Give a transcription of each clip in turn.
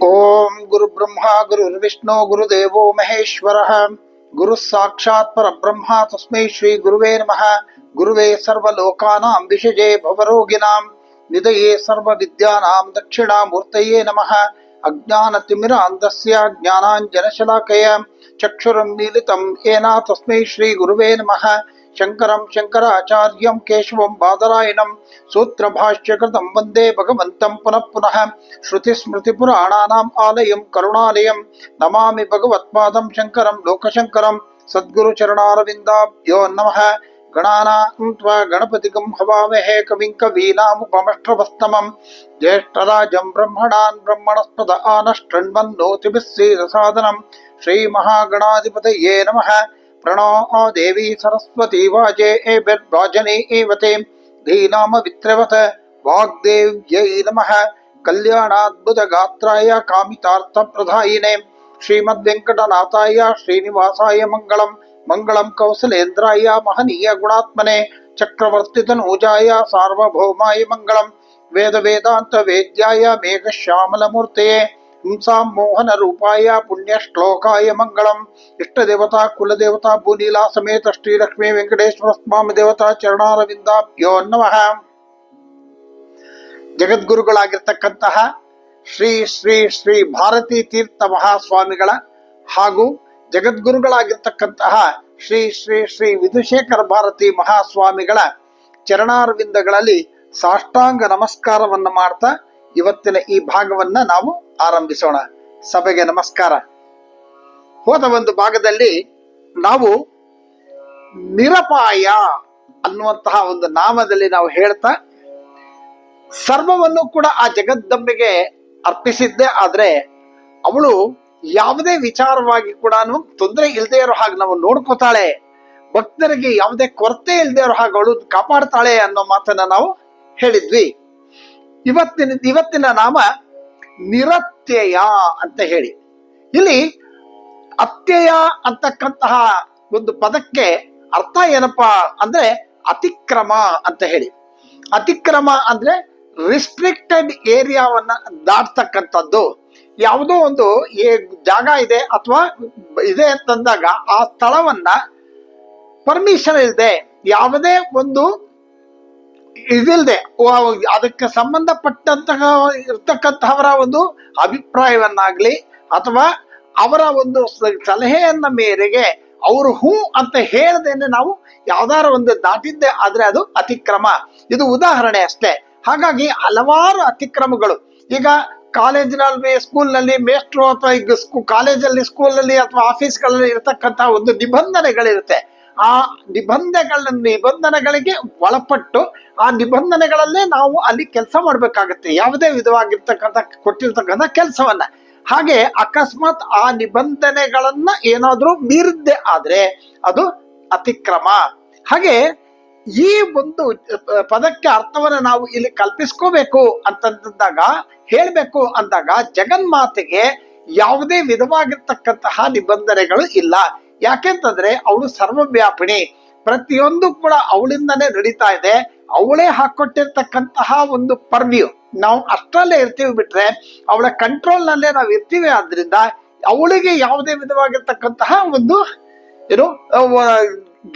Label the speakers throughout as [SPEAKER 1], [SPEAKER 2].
[SPEAKER 1] ಓಂ ಗುರು ಬ್ರಹ್ಮ ಗುರುರ್ವಿಷ್ಣು ಗುರುದೇವೋ ಮಹೇಶ್ವರಃ ಗುರು ಸಾಕ್ಷಾತ್ ಪರಬ್ರಹ್ಮ ತಸ್ಮೈ ಶ್ರೀ ಗುರುವೇ ನಮಃ. ಗುರುವೇ ಸರ್ವಲೋಕಾನಾಂ ವಿಷಜೇ ಭವರೋಗಿಣಾಂ ನಿಧಯೇ ಸರ್ವವಿದ್ಯಾನಾಂ ದಕ್ಷಿಣಾಮೂರ್ತಯೇ ನಮಃ. ಅಜ್ಞಾನತಿಮಿರಾಂಧಸ್ಯ ಜ್ಞಾನಾಂಜನಶಲಾಕಯ ಚಕ್ಷುರುನ್ಮೀಲಿತಂ ಯೇನ ತಸ್ಮೈ ಶ್ರೀ ಗುರುವೇ ನಮಃ. ಶಂಕರಂ ಶಂಕರಾಚಾರ್ಯಂ ಕೇಶವಂ ಬಾದರಾಯಣಂ ಸೂತ್ರಭಾಷ್ಯಕೃತಂ ವಂದೇ ಭಗವಂತಂ ಪುನಃ ಪುನಃ. ಶ್ರುತಿಸ್ಮೃತಿಪುರಾಣಾನಾಂ ಆಲಯಂ ಕರುಣಾಲಯಂ ನಮಾಮಿ ಭಗವತ್ಪಾದಂ ಶಂಕರಂ ಲೋಕಶಂಕರಂ. ಸದ್ಗುರುಚರಣಾರವಿಂದಾಭ್ಯೋ ನಮಃ. ಗಣಾನಾಂ ತ್ವಾ ಗಣಪತಿಗಂ ಹವಾಮಹೇ ಕವಿಂ ಕವೀನಾಮುಪಮಶ್ರವಸ್ತಮಂ. ಜ್ಯೇಷ್ಠರಾಜಂ ಬ್ರಹ್ಮಣಾನ್ ಬ್ರಹ್ಮಣಸ್ಪದ ಆನಶ್ಟೃಣ್ವನ್ನೋತಿಭಿಃ ಸೇದಸಾದನಂ. ಶ್ರೀಮಹಾಗಣಾಧಿಪತಯೇ ನಮಃ. ಪ್ರಣೋ ದೇವಿ ಸರಸ್ವತಿ ವಾಜೇ ಏಭಿರ್ವಾಜನೇ ಏವತೆ ಧೀನಾಮ ವಿತ್ರವತ ವಾಗ್ದೇವ್ಯೈ ನಮಃ. ಕಲ್ಯಾಣಾದ್ಭುತ ಗಾತ್ರಾಯ ಕಾಮಿತಾರ್ಥ ಪ್ರದಾಯಿನೇ ಶ್ರೀಮದ್ವೆಂಕಟನಾಥಾಯ ಶ್ರೀನಿವಾಸಾಯ ಮಂಗಳಂ. ಮಂಗಳಂ ಕೌಸಲೇಂದ್ರಾಯ ಮಹನೀಯ ಗುಣಾತ್ಮನೆ ಚಕ್ರವರ್ತಿತನೂಜಾಯ ಸಾರ್ವಭೌಮಾಯ ಮಂಗಳಂ. ವೇದ ವೇದಾಂತ ವೇದ್ಯಾಯ ಮೇಘಶ್ಯಾಮಲಮೂರ್ತೆಯೇ ಹಿಂಸಾಂ ಮೋಹನ ರೂಪಾಯ ಪುಣ್ಯ ಶ್ಲೋಕಾಯ ಮಂಗಳಂ. ಇಷ್ಟ ದೇವತಾ ಕುಲದೇವತಾ ಭೂನೀಲಾ ಸಮೇತ ಶ್ರೀ ಲಕ್ಷ್ಮೀ ವೆಂಕಟೇಶ್ವರ ಸ್ವಾಮಿ ದೇವತಾ ಚರಣಾರವಿಂದಾಭ್ಯೋ ನಮಃ. ಜಗದ್ಗುರುಗಳಾಗಿರ್ತಕ್ಕಂತಹ ಶ್ರೀ ಶ್ರೀ ಶ್ರೀ ಭಾರತೀ ತೀರ್ಥ ಮಹಾಸ್ವಾಮಿಗಳ ಹಾಗೂ ಜಗದ್ಗುರುಗಳಾಗಿರ್ತಕ್ಕಂತಹ ಶ್ರೀ ಶ್ರೀ ಶ್ರೀ ವಿಧುಶೇಖರ ಭಾರತಿ ಮಹಾಸ್ವಾಮಿಗಳ ಚರಣಾರವಿಂದಗಳಲ್ಲಿ ಸಾಷ್ಟಾಂಗ ನಮಸ್ಕಾರವನ್ನು ಮಾಡ್ತಾ ಇವತ್ತಿನ ಈ ಭಾಗವನ್ನ ನಾವು ಆರಂಭಿಸೋಣ. ಸಭೆಗೆ ನಮಸ್ಕಾರ. ಹೋದ ಒಂದು ಭಾಗದಲ್ಲಿ ನಾವು ನಿರಪಾಯ ಅನ್ನುವಂತಹ ಒಂದು ನಾಮದಲ್ಲಿ ನಾವು ಹೇಳ್ತಾ ಸರ್ವವನ್ನು ಕೂಡ ಆ ಜಗದಂಬೆಗೆ ಅರ್ಪಿಸಿದ್ದೆ. ಆದ್ರೆ ಅವಳು ಯಾವುದೇ ವಿಚಾರವಾಗಿ ಕೂಡ ತೊಂದರೆ ಇಲ್ಲದೆ ಇರೋ ಹಾಗೆ ನಾವು ನೋಡ್ಕೋತಾಳೆ, ಭಕ್ತರಿಗೆ ಯಾವುದೇ ಕೊರತೆ ಇಲ್ಲದೆ ಇರೋ ಹಾಗೆ ಅವಳು ಕಾಪಾಡ್ತಾಳೆ ಅನ್ನೋ ಮಾತನ್ನ ನಾವು ಹೇಳಿದ್ವಿ. ಇವತ್ತಿನ ನಾಮ ನಿರತ್ಯಯ ಅಂತ ಹೇಳಿ. ಇಲ್ಲಿ ಅತ್ಯಯ ಅಂತಕ್ಕಂತಹ ಒಂದು ಪದಕ್ಕೆ ಅರ್ಥ ಏನಪ್ಪಾ ಅಂದ್ರೆ ಅತಿಕ್ರಮ ಅಂತ ಹೇಳಿ. ಅತಿಕ್ರಮ ಅಂದ್ರೆ ರಿಸ್ಟ್ರಿಕ್ಟೆಡ್ ಏರಿಯಾವನ್ನ ದಾಟ್ತಕ್ಕಂಥದ್ದು. ಯಾವುದೋ ಒಂದು ಜಾಗ ಇದೆ ಅಥವಾ ಇದೆ ಅಂತಂದಾಗ ಆ ಸ್ಥಳವನ್ನ ಪರ್ಮಿಷನ್ ಇಲ್ಲದೆ, ಯಾವುದೇ ಒಂದು ಇದಿಲ್ಲದೆ, ಅದಕ್ಕೆ ಸಂಬಂಧಪಟ್ಟಂತಹ ಇರ್ತಕ್ಕಂತಹವರ ಒಂದು ಅಭಿಪ್ರಾಯವನ್ನಾಗ್ಲಿ ಅಥವಾ ಅವರ ಒಂದು ಸಲಹೆಯನ್ನ ಮೇರೆಗೆ ಅವರು ಹೂ ಅಂತ ಹೇಳದೇನೆ ನಾವು ಯಾವ್ದಾರ ಒಂದು ದಾಟಿದ್ದೆ ಆದ್ರೆ ಅದು ಅತಿಕ್ರಮ. ಇದು ಉದಾಹರಣೆ ಅಷ್ಟೇ. ಹಾಗಾಗಿ ಹಲವಾರು ಅತಿಕ್ರಮಗಳು ಈಗ ಕಾಲೇಜಿನಲ್ಲಿ, ಸ್ಕೂಲ್ನಲ್ಲಿ ಮೇಸ್ಟ್ರು ಅಥವಾ ಈಗ ಕಾಲೇಜಲ್ಲಿ, ಸ್ಕೂಲಲ್ಲಿ ಅಥವಾ ಆಫೀಸ್ಗಳಲ್ಲಿ ಇರತಕ್ಕಂತಹ ಒಂದು ನಿಬಂಧನೆಗಳಿರುತ್ತೆ. ಆ ನಿಬಂಧನೆಗಳಿಗೆ ಒಳಪಟ್ಟು ಆ ನಿಬಂಧನೆಗಳಲ್ಲೇ ನಾವು ಅಲ್ಲಿ ಕೆಲಸ ಮಾಡ್ಬೇಕಾಗತ್ತೆ, ಯಾವುದೇ ವಿಧವಾಗಿರ್ತಕ್ಕಂಥ ಕೊಟ್ಟಿರ್ತಕ್ಕಂಥ ಕೆಲಸವನ್ನ. ಹಾಗೆ ಅಕಸ್ಮಾತ್ ಆ ನಿಬಂಧನೆಗಳನ್ನ ಏನಾದ್ರೂ ಮೀರಿದ್ದೆ ಆದ್ರೆ ಅದು ಅತಿಕ್ರಮ. ಹಾಗೆ ಈ ಒಂದು ಪದಕ್ಕೆ ಅರ್ಥವನ್ನ ನಾವು ಇಲ್ಲಿ ಕಲ್ಪಿಸ್ಕೋಬೇಕು ಅಂತಂದಾಗ, ಹೇಳ್ಬೇಕು ಅಂದಾಗ ಜಗನ್ಮಾತೆಗೆ ಯಾವುದೇ ವಿಧವಾಗಿರ್ತಕ್ಕಂತಹ ನಿಬಂಧನೆಗಳು ಇಲ್ಲ. ಯಾಕೆಂತಂದ್ರೆ ಅವಳು ಸರ್ವವ್ಯಾಪಿಣಿ, ಪ್ರತಿಯೊಂದು ಕೂಡ ಅವಳಿಂದನೇ ನಡೀತಾ ಇದೆ. ಅವಳೇ ಹಾಕೊಟ್ಟಿರ್ತಕ್ಕಂತಹ ಒಂದು ಪರ್ವ್ಯೂ, ನಾವು ಅಷ್ಟರಲ್ಲೇ ಇರ್ತೀವಿ, ಬಿಟ್ರೆ ಅವಳ ಕಂಟ್ರೋಲ್ ನಲ್ಲೇ ನಾವು ಇರ್ತೀವಿ. ಆದ್ರಿಂದ ಅವಳಿಗೆ ಯಾವುದೇ ವಿಧವಾಗಿರ್ತಕ್ಕಂತಹ ಒಂದು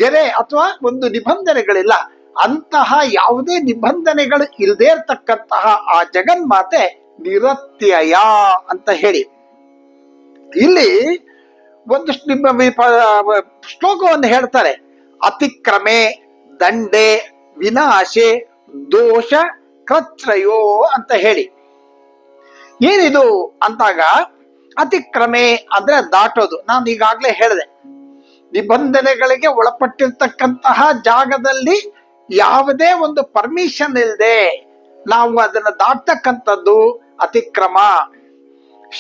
[SPEAKER 1] ಗೆರೆ ಅಥವಾ ಒಂದು ನಿಬಂಧನೆಗಳಿಲ್ಲ. ಅಂತಹ ಯಾವುದೇ ನಿಬಂಧನೆಗಳು ಇಲ್ಲದೆ ಇರ್ತಕ್ಕಂತಹ ಆ ಜಗನ್ಮಾತೆ ನಿರತ್ಯಯ ಅಂತ ಹೇಳಿ ಇಲ್ಲಿ ಒಂದಷ್ಟು ಶ್ಲೋಕವನ್ನು ಹೇಳ್ತಾರೆ. ಅತಿಕ್ರಮೆ ದಂಡೆ ವಿನಾಶೆ ದೋಷ ಕೃಚ್ರಯೋ ಅಂತ ಹೇಳಿ. ಏನಿದು ಅಂತಾಗ ಅತಿಕ್ರಮೆ ಅಂದ್ರೆ ದಾಟೋದು. ನಾನು ಈಗಾಗ್ಲೇ ಹೇಳಿದೆ, ನಿಬಂಧನೆಗಳಿಗೆ ಒಳಪಟ್ಟಿರ್ತಕ್ಕಂತಹ ಜಾಗದಲ್ಲಿ ಯಾವುದೇ ಒಂದು ಪರ್ಮಿಷನ್ ಇಲ್ಲದೆ ನಾವು ಅದನ್ನ ದಾಟ್ತಕ್ಕಂಥದ್ದು ಅತಿಕ್ರಮ.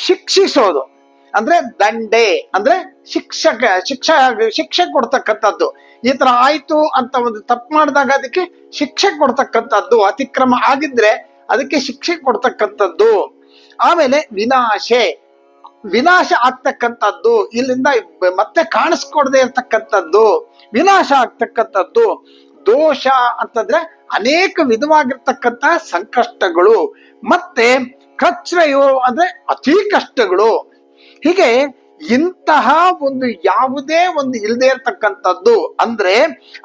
[SPEAKER 1] ಶಿಕ್ಷಿಸೋದು ಅಂದ್ರೆ ದಂಡೆ ಅಂದ್ರೆ ಶಿಕ್ಷೆ ಕೊಡ್ತಕ್ಕಂಥದ್ದು. ಈ ತರ ಆಯ್ತು ಅಂತ ಒಂದು ತಪ್ಪು ಮಾಡಿದಾಗ ಅದಕ್ಕೆ ಶಿಕ್ಷೆ ಕೊಡ್ತಕ್ಕಂಥದ್ದು. ಅತಿಕ್ರಮ ಆಗಿದ್ರೆ ಅದಕ್ಕೆ ಶಿಕ್ಷೆ ಕೊಡ್ತಕ್ಕಂಥದ್ದು. ಆಮೇಲೆ ವಿನಾಶ ಆಗ್ತಕ್ಕಂಥದ್ದು, ಇಲ್ಲಿಂದ ಮತ್ತೆ ಕಾಣಿಸ್ಕೊಡದೆ ಇರ್ತಕ್ಕಂಥದ್ದು, ವಿನಾಶ ಆಗ್ತಕ್ಕಂಥದ್ದು. ದೋಷ ಅಂತಂದ್ರೆ ಅನೇಕ ವಿಧವಾಗಿರ್ತಕ್ಕಂತಹ ಸಂಕಷ್ಟಗಳು. ಮತ್ತೆ ಕಚ್ರಯೋ ಅಂದ್ರೆ ಅತಿ ಕಷ್ಟಗಳು. ಹೀಗೆ ಇಂತಹ ಒಂದು ಯಾವುದೇ ಒಂದು ಇಲ್ಲದೆ ಇರತಕ್ಕಂಥದ್ದು ಅಂದ್ರೆ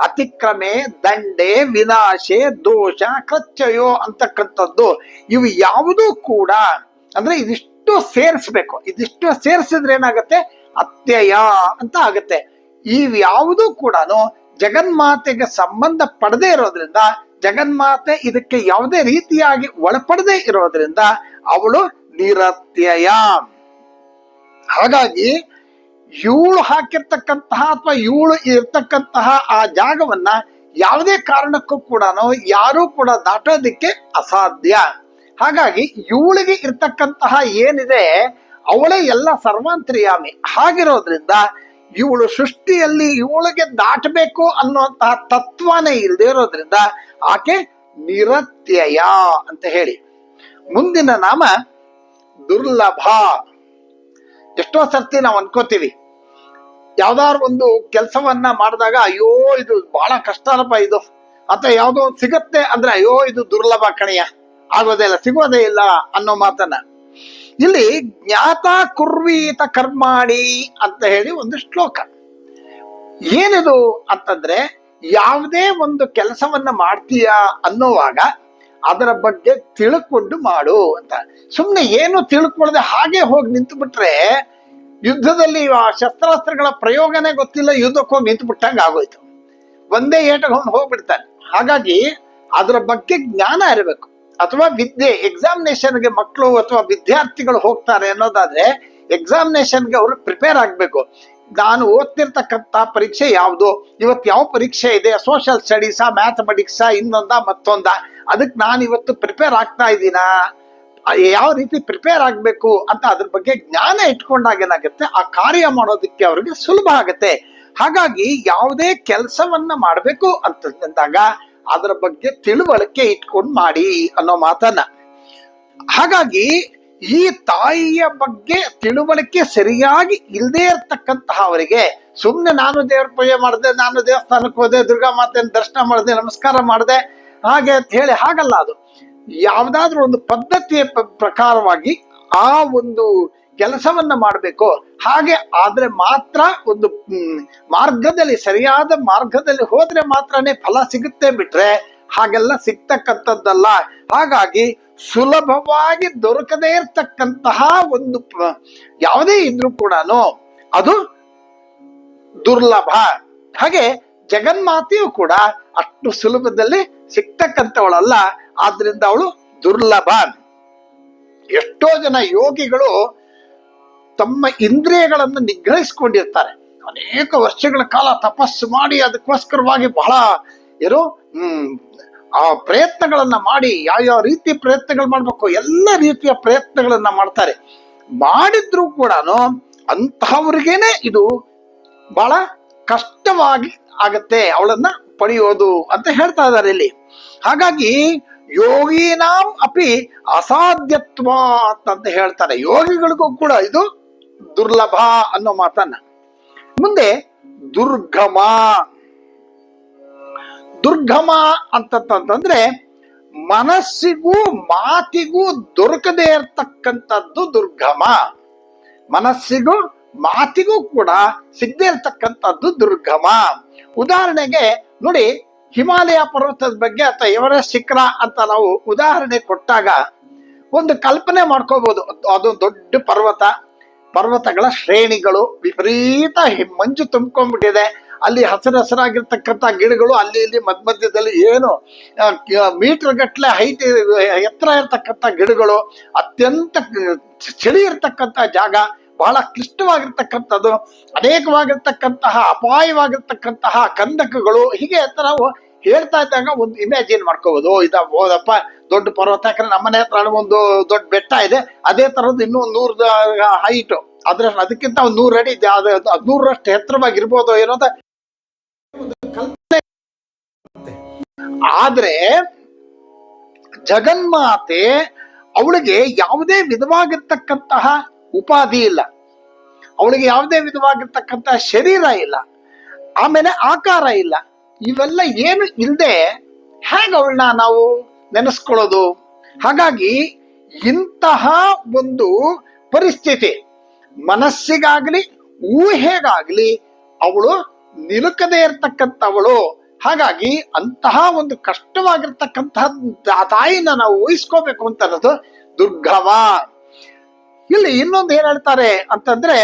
[SPEAKER 1] ಅತಿಕ್ರಮೆ, ದಂಡೆ, ವಿನಾಶೆ, ದೋಷ, ಕಚ್ಚಯೋ ಅಂತಕ್ಕಂಥದ್ದು ಇವು ಯಾವುದೂ ಕೂಡ ಅಂದ್ರೆ ಇದಿಷ್ಟು ಸೇರಿಸ್ಬೇಕು. ಇದಿಷ್ಟು ಸೇರಿಸಿದ್ರೆ ಏನಾಗತ್ತೆ? ಅತ್ಯಯ ಅಂತ ಆಗತ್ತೆ. ಇವ್ಯಾವುದೂ ಕೂಡ ಜಗನ್ಮಾತೆಗೆ ಸಂಬಂಧ ಪಡದೇ ಇರೋದ್ರಿಂದ, ಜಗನ್ಮಾತೆ ಇದಕ್ಕೆ ಯಾವುದೇ ರೀತಿಯಾಗಿ ಒಳಪಡದೆ ಇರೋದ್ರಿಂದ ಅವಳು ನಿರತ್ಯಯ. ಹಾಗಾಗಿ ಇವಳು ಹಾಕಿರ್ತಕ್ಕಂತಹ ಅಥವಾ ಇವಳು ಇರ್ತಕ್ಕಂತಹ ಆ ಜಾಗವನ್ನ ಯಾವುದೇ ಕಾರಣಕ್ಕೂ ಕೂಡ ಯಾರೂ ಕೂಡ ದಾಟೋದಿಕ್ಕೆ ಅಸಾಧ್ಯ. ಹಾಗಾಗಿ ಇವಳಿಗೆ ಇರ್ತಕ್ಕಂತಹ ಏನಿದೆ ಅವಳೇ ಎಲ್ಲ ಸರ್ವಾಂತರ್ಯಾಮಿ. ಹಾಗಿರೋದ್ರಿಂದ ಇವಳು ಸೃಷ್ಟಿಯಲ್ಲಿ ಇವಳಿಗೆ ದಾಟಬೇಕು ಅನ್ನುವಂತಹ ತತ್ವನೇ ಇಲ್ಲದೆ ಇರೋದ್ರಿಂದ ಆಕೆ ನಿರತ್ಯಯ ಅಂತ ಹೇಳಿ. ಮುಂದಿನ ನಾಮ ದುರ್ಲಭ. ಎಷ್ಟೋ ಸರ್ತಿ ನಾವು ಅನ್ಕೋತೀವಿ, ಯಾವ್ದಾದ್ರು ಒಂದು ಕೆಲಸವನ್ನ ಮಾಡಿದಾಗ ಅಯ್ಯೋ ಇದು ಬಹಳ ಕಷ್ಟ ಅಲ್ಲಪ್ಪ ಇದು, ಅಥವಾ ಯಾವ್ದೋ ಒಂದು ಸಿಗತ್ತೆ ಅಂದ್ರೆ ಅಯ್ಯೋ ಇದು ದುರ್ಲಭ ಕಣೆಯ, ಆಗೋದೇ ಇಲ್ಲ, ಸಿಗೋದೇ ಇಲ್ಲ ಅನ್ನೋ ಮಾತನ್ನ. ಇಲ್ಲಿ ಜ್ಞಾತ ಕುರ್ವೀತ ಕರ್ಮಾಣಿ ಅಂತ ಹೇಳಿ ಒಂದು ಶ್ಲೋಕ. ಏನಿದು ಅಂತಂದ್ರೆ, ಯಾವುದೇ ಒಂದು ಕೆಲಸವನ್ನ ಮಾಡ್ತೀಯಾ ಅನ್ನೋವಾಗ ಅದರ ಬಗ್ಗೆ ತಿಳ್ಕೊಂಡು ಮಾಡು ಅಂತ. ಸುಮ್ನೆ ಏನು ತಿಳ್ಕೊಳ್ಳದೆ ಹಾಗೆ ಹೋಗಿ ನಿಂತು ಬಿಟ್ರೆ ಯುದ್ಧದಲ್ಲಿ ಆ ಶಸ್ತ್ರಾಸ್ತ್ರಗಳ ಪ್ರಯೋಗನೇ ಗೊತ್ತಿಲ್ಲ, ಯುದ್ಧಕ್ಕೆ ಹೋಗಿ ನಿಂತು ಬಿಟ್ಟಂಗ ಆಗೋಯ್ತು, ಒಂದೇ ಏಟಗೊಂಡು ಹೋಗ್ಬಿಡ್ತಾನೆ. ಹಾಗಾಗಿ ಅದರ ಬಗ್ಗೆ ಜ್ಞಾನ ಇರಬೇಕು. ಅಥವಾ ವಿದ್ಯೆ, ಎಕ್ಸಾಮಿನೇಷನ್ಗೆ ಮಕ್ಕಳು ಅಥವಾ ವಿದ್ಯಾರ್ಥಿಗಳು ಹೋಗ್ತಾರೆ ಅನ್ನೋದಾದ್ರೆ ಎಕ್ಸಾಮಿನೇಷನ್ಗೆ ಅವರು ಪ್ರಿಪೇರ್ ಆಗ್ಬೇಕು. ನಾನು ಓದ್ತಿರ್ತಕ್ಕಂಥ ಪರೀಕ್ಷೆ ಯಾವುದು, ಇವತ್ತು ಯಾವ ಪರೀಕ್ಷೆ ಇದೆ, ಸೋಷಿಯಲ್ ಸ್ಟಡೀಸಾ, ಮ್ಯಾಥಮೆಟಿಕ್ಸಾ, ಇನ್ನೊಂದ ಮತ್ತೊಂದ, ಅದಕ್ಕೆ ನಾನು ಇವತ್ತು ಪ್ರಿಪೇರ್ ಆಗ್ತಾ ಇದ್ದೀನಾ, ಯಾವ ರೀತಿ ಪ್ರಿಪೇರ್ ಆಗ್ಬೇಕು ಅಂತ ಅದ್ರ ಬಗ್ಗೆ ಜ್ಞಾನ ಇಟ್ಕೊಂಡಾಗ ಏನಾಗುತ್ತೆ, ಆ ಕಾರ್ಯ ಮಾಡೋದಕ್ಕೆ ಅವ್ರಿಗೆ ಸುಲಭ ಆಗತ್ತೆ. ಹಾಗಾಗಿ ಯಾವುದೇ ಕೆಲಸವನ್ನ ಮಾಡ್ಬೇಕು ಅಂತಂದಾಗ ಅದರ ಬಗ್ಗೆ ತಿಳುವಳಿಕೆ ಇಟ್ಕೊಂಡು ಮಾಡಿ ಅನ್ನೋ ಮಾತನ್ನ. ಹಾಗಾಗಿ ಈ ತಾಯಿಯ ಬಗ್ಗೆ ತಿಳುವಳಿಕೆ ಸರಿಯಾಗಿ ಇಲ್ಲದೆ ಇರ್ತಕ್ಕಂತಹ ಅವರಿಗೆ ಸುಮ್ನೆ ನಾನು ದೇವ್ರ ಪೂಜೆ ಮಾಡಿದೆ, ನಾನು ದೇವಸ್ಥಾನಕ್ಕೆ ಹೋದೆ, ದುರ್ಗಾ ಮಾತೆಯನ್ನು ದರ್ಶನ ಮಾಡಿದೆ, ನಮಸ್ಕಾರ ಮಾಡಿದೆ ಹಾಗೆ ಅಂತ ಹೇಳಿ ಹಾಗಲ್ಲ. ಅದು ಯಾವ್ದಾದ್ರೂ ಒಂದು ಪದ್ಧತಿಯ ಪ್ರಕಾರವಾಗಿ ಆ ಒಂದು ಕೆಲಸವನ್ನ ಮಾಡಬೇಕು. ಹಾಗೆ ಆದ್ರೆ ಮಾತ್ರ ಒಂದು ಮಾರ್ಗದಲ್ಲಿ, ಸರಿಯಾದ ಮಾರ್ಗದಲ್ಲಿ ಹೋದ್ರೆ ಮಾತ್ರನೇ ಫಲ ಸಿಗುತ್ತೆ, ಬಿಟ್ರೆ ಹಾಗೆಲ್ಲ ಸಿಗ್ತಕ್ಕಂಥದ್ದಲ್ಲ. ಹಾಗಾಗಿ ಸುಲಭವಾಗಿ ದೊರಕದೇ ಇರ್ತಕ್ಕಂತಹ ಒಂದು ಯಾವುದೇ ಇದ್ರೂ ಕೂಡ ಅದು ದುರ್ಲಭ. ಹಾಗೆ ಜಗನ್ಮಾತೆಯು ಕೂಡ ಅಷ್ಟು ಸುಲಭದಲ್ಲಿ ಸಿಗ್ತಕ್ಕಂಥವಳಲ್ಲ, ಆದ್ರಿಂದ ಅವಳು ದುರ್ಲಭ. ಎಷ್ಟೋ ಜನ ಯೋಗಿಗಳು ತಮ್ಮ ಇಂದ್ರಿಯಗಳನ್ನು ನಿಗ್ರಹಿಸಿಕೊಂಡಿರ್ತಾರೆ, ಅನೇಕ ವರ್ಷಗಳ ಕಾಲ ತಪಸ್ಸು ಮಾಡಿ ಅದಕ್ಕೋಸ್ಕರವಾಗಿ ಬಹಳ ಏನೋ ಆ ಪ್ರಯತ್ನಗಳನ್ನ ಮಾಡಿ, ಯಾವ್ಯಾವ ರೀತಿ ಪ್ರಯತ್ನಗಳು ಮಾಡ್ಬೇಕು ಎಲ್ಲ ರೀತಿಯ ಪ್ರಯತ್ನಗಳನ್ನ ಮಾಡ್ತಾರೆ. ಮಾಡಿದ್ರು ಕೂಡ ಅಂತಹವ್ರಿಗೇನೆ ಇದು ಬಹಳ ಕಷ್ಟವಾಗಿ ಆಗತ್ತೆ ಅವಳನ್ನ ಪಡೆಯೋದು ಅಂತ ಹೇಳ್ತಾ ಇದ್ದಾರೆ ಇಲ್ಲಿ. ಹಾಗಾಗಿ ಯೋಗಿನಾಂ ಅಪಿ ಅಸಾಧ್ಯತ್ವ ಅಂತ ಹೇಳ್ತಾರೆ. ಯೋಗಿಗಳಿಗೂ ಕೂಡ ಇದು ದುರ್ಲಭ ಅನ್ನೋ ಮಾತನ್ನ. ಮುಂದೆ ದುರ್ಗಮ. ದುರ್ಗಮ ಅಂತಂದ್ರೆ ಮನಸ್ಸಿಗೂ ಮಾತಿಗೂ ದೊರಕದೇ ಇರ್ತಕ್ಕಂಥದ್ದು ದುರ್ಗಮ. ಮನಸ್ಸಿಗೂ ಮಾತಿಗೂ ಕೂಡ ಸಿಗದೆ ಇರ್ತಕ್ಕಂಥದ್ದು ದುರ್ಗಮ. ಉದಾಹರಣೆಗೆ ನೋಡಿ, ಹಿಮಾಲಯ ಪರ್ವತದ ಬಗ್ಗೆ ಅಥವಾ ಎವರೆಸ್ಟ್ ಶಿಖರ ಅಂತ ನಾವು ಉದಾಹರಣೆ ಕೊಟ್ಟಾಗ ಒಂದು ಕಲ್ಪನೆ ಮಾಡ್ಕೋಬಹುದು. ಅದು ದೊಡ್ಡ ಪರ್ವತಗಳ ಶ್ರೇಣಿಗಳು, ವಿಪರೀತ ಮಂಜು ತುಂಬ್ಕೊಂಡ್ಬಿಟ್ಟಿದೆ, ಅಲ್ಲಿ ಹಸಿರಾಗಿರ್ತಕ್ಕಂಥ ಗಿಡಗಳು, ಅಲ್ಲಿ ಇಲ್ಲಿ ಮಧ್ಯದಲ್ಲಿ ಏನು ಮೀಟರ್ ಗಟ್ಟಲೆ ಹೈಟ್ ಎತ್ತರ ಇರ್ತಕ್ಕಂಥ ಗಿಡಗಳು, ಅತ್ಯಂತ ಚಳಿ ಇರ್ತಕ್ಕಂಥ ಜಾಗ, ಬಹಳ ಕ್ಲಿಷ್ಟವಾಗಿರ್ತಕ್ಕಂಥದ್ದು, ಅನೇಕವಾಗಿರ್ತಕ್ಕಂತಹ ಅಪಾಯವಾಗಿರ್ತಕ್ಕಂತಹ ಕಂದಕಗಳು. ಹೀಗೆ ನಾವು ಹೇಳ್ತಾ ಇದ್ದಾಗ ಒಂದು ಇಮ್ಯಾಜಿನ್ ಮಾಡ್ಕೋಬಹುದು, ಹೋದಪ್ಪ ದೊಡ್ಡ ಪರ್ವತ, ಯಾಕಂದ್ರೆ ನಮ್ಮನೆ ಹತ್ರ ಒಂದು ದೊಡ್ಡ ಬೆಟ್ಟ ಇದೆ, ಅದೇ ತರದ್ದು ಇನ್ನೂ 100 ಹೈಟ್, ಅದಕ್ಕಿಂತ 100 ಅಡಿ 100ರಷ್ಟು ಎತ್ತರವಾಗಿರ್ಬೋದು ಏನೋ ಕಲ್ಪನೆ. ಆದ್ರೆ ಜಗನ್ಮಾತೆ ಅವಳಿಗೆ ಯಾವುದೇ ವಿಧವಾಗಿರ್ತಕ್ಕಂತಹ ಉಪಾಧಿ ಇಲ್ಲ, ಅವಳಿಗೆ ಯಾವುದೇ ವಿಧವಾಗಿರ್ತಕ್ಕಂತಹ ಶರೀರ ಇಲ್ಲ, ಆಮೇಲೆ ಆಕಾರ ಇಲ್ಲ. ಇವೆಲ್ಲ ಏನು ಇಲ್ಲದೆ ಹೇಗೆ ಅವಳನ್ನ ನಾವು ನೆನೆಸ್ಕೊಳ್ಳೋದು? ಹಾಗಾಗಿ ಇಂತಹ ಒಂದು ಪರಿಸ್ಥಿತಿ ಮನಸ್ಸಿಗಾಗ್ಲಿ ಊಹೆಗಾಗ್ಲಿ ಅವಳು ನಿಲುಕದೇ ಇರ್ತಕ್ಕಂಥವಳು. ಹಾಗಾಗಿ ಅಂತಹ ಒಂದು ಕಷ್ಟವಾಗಿರ್ತಕ್ಕಂತಹ ತಾಯಿನ ನಾವು ಊಹಿಸ್ಕೋಬೇಕು ಅಂತ ಅನ್ನೋದು ದುರ್ಗಮ. ಇಲ್ಲಿ ಇನ್ನೊಂದು ಏನ್ ಹೇಳ್ತಾರೆ ಅಂತಂದ್ರೆ,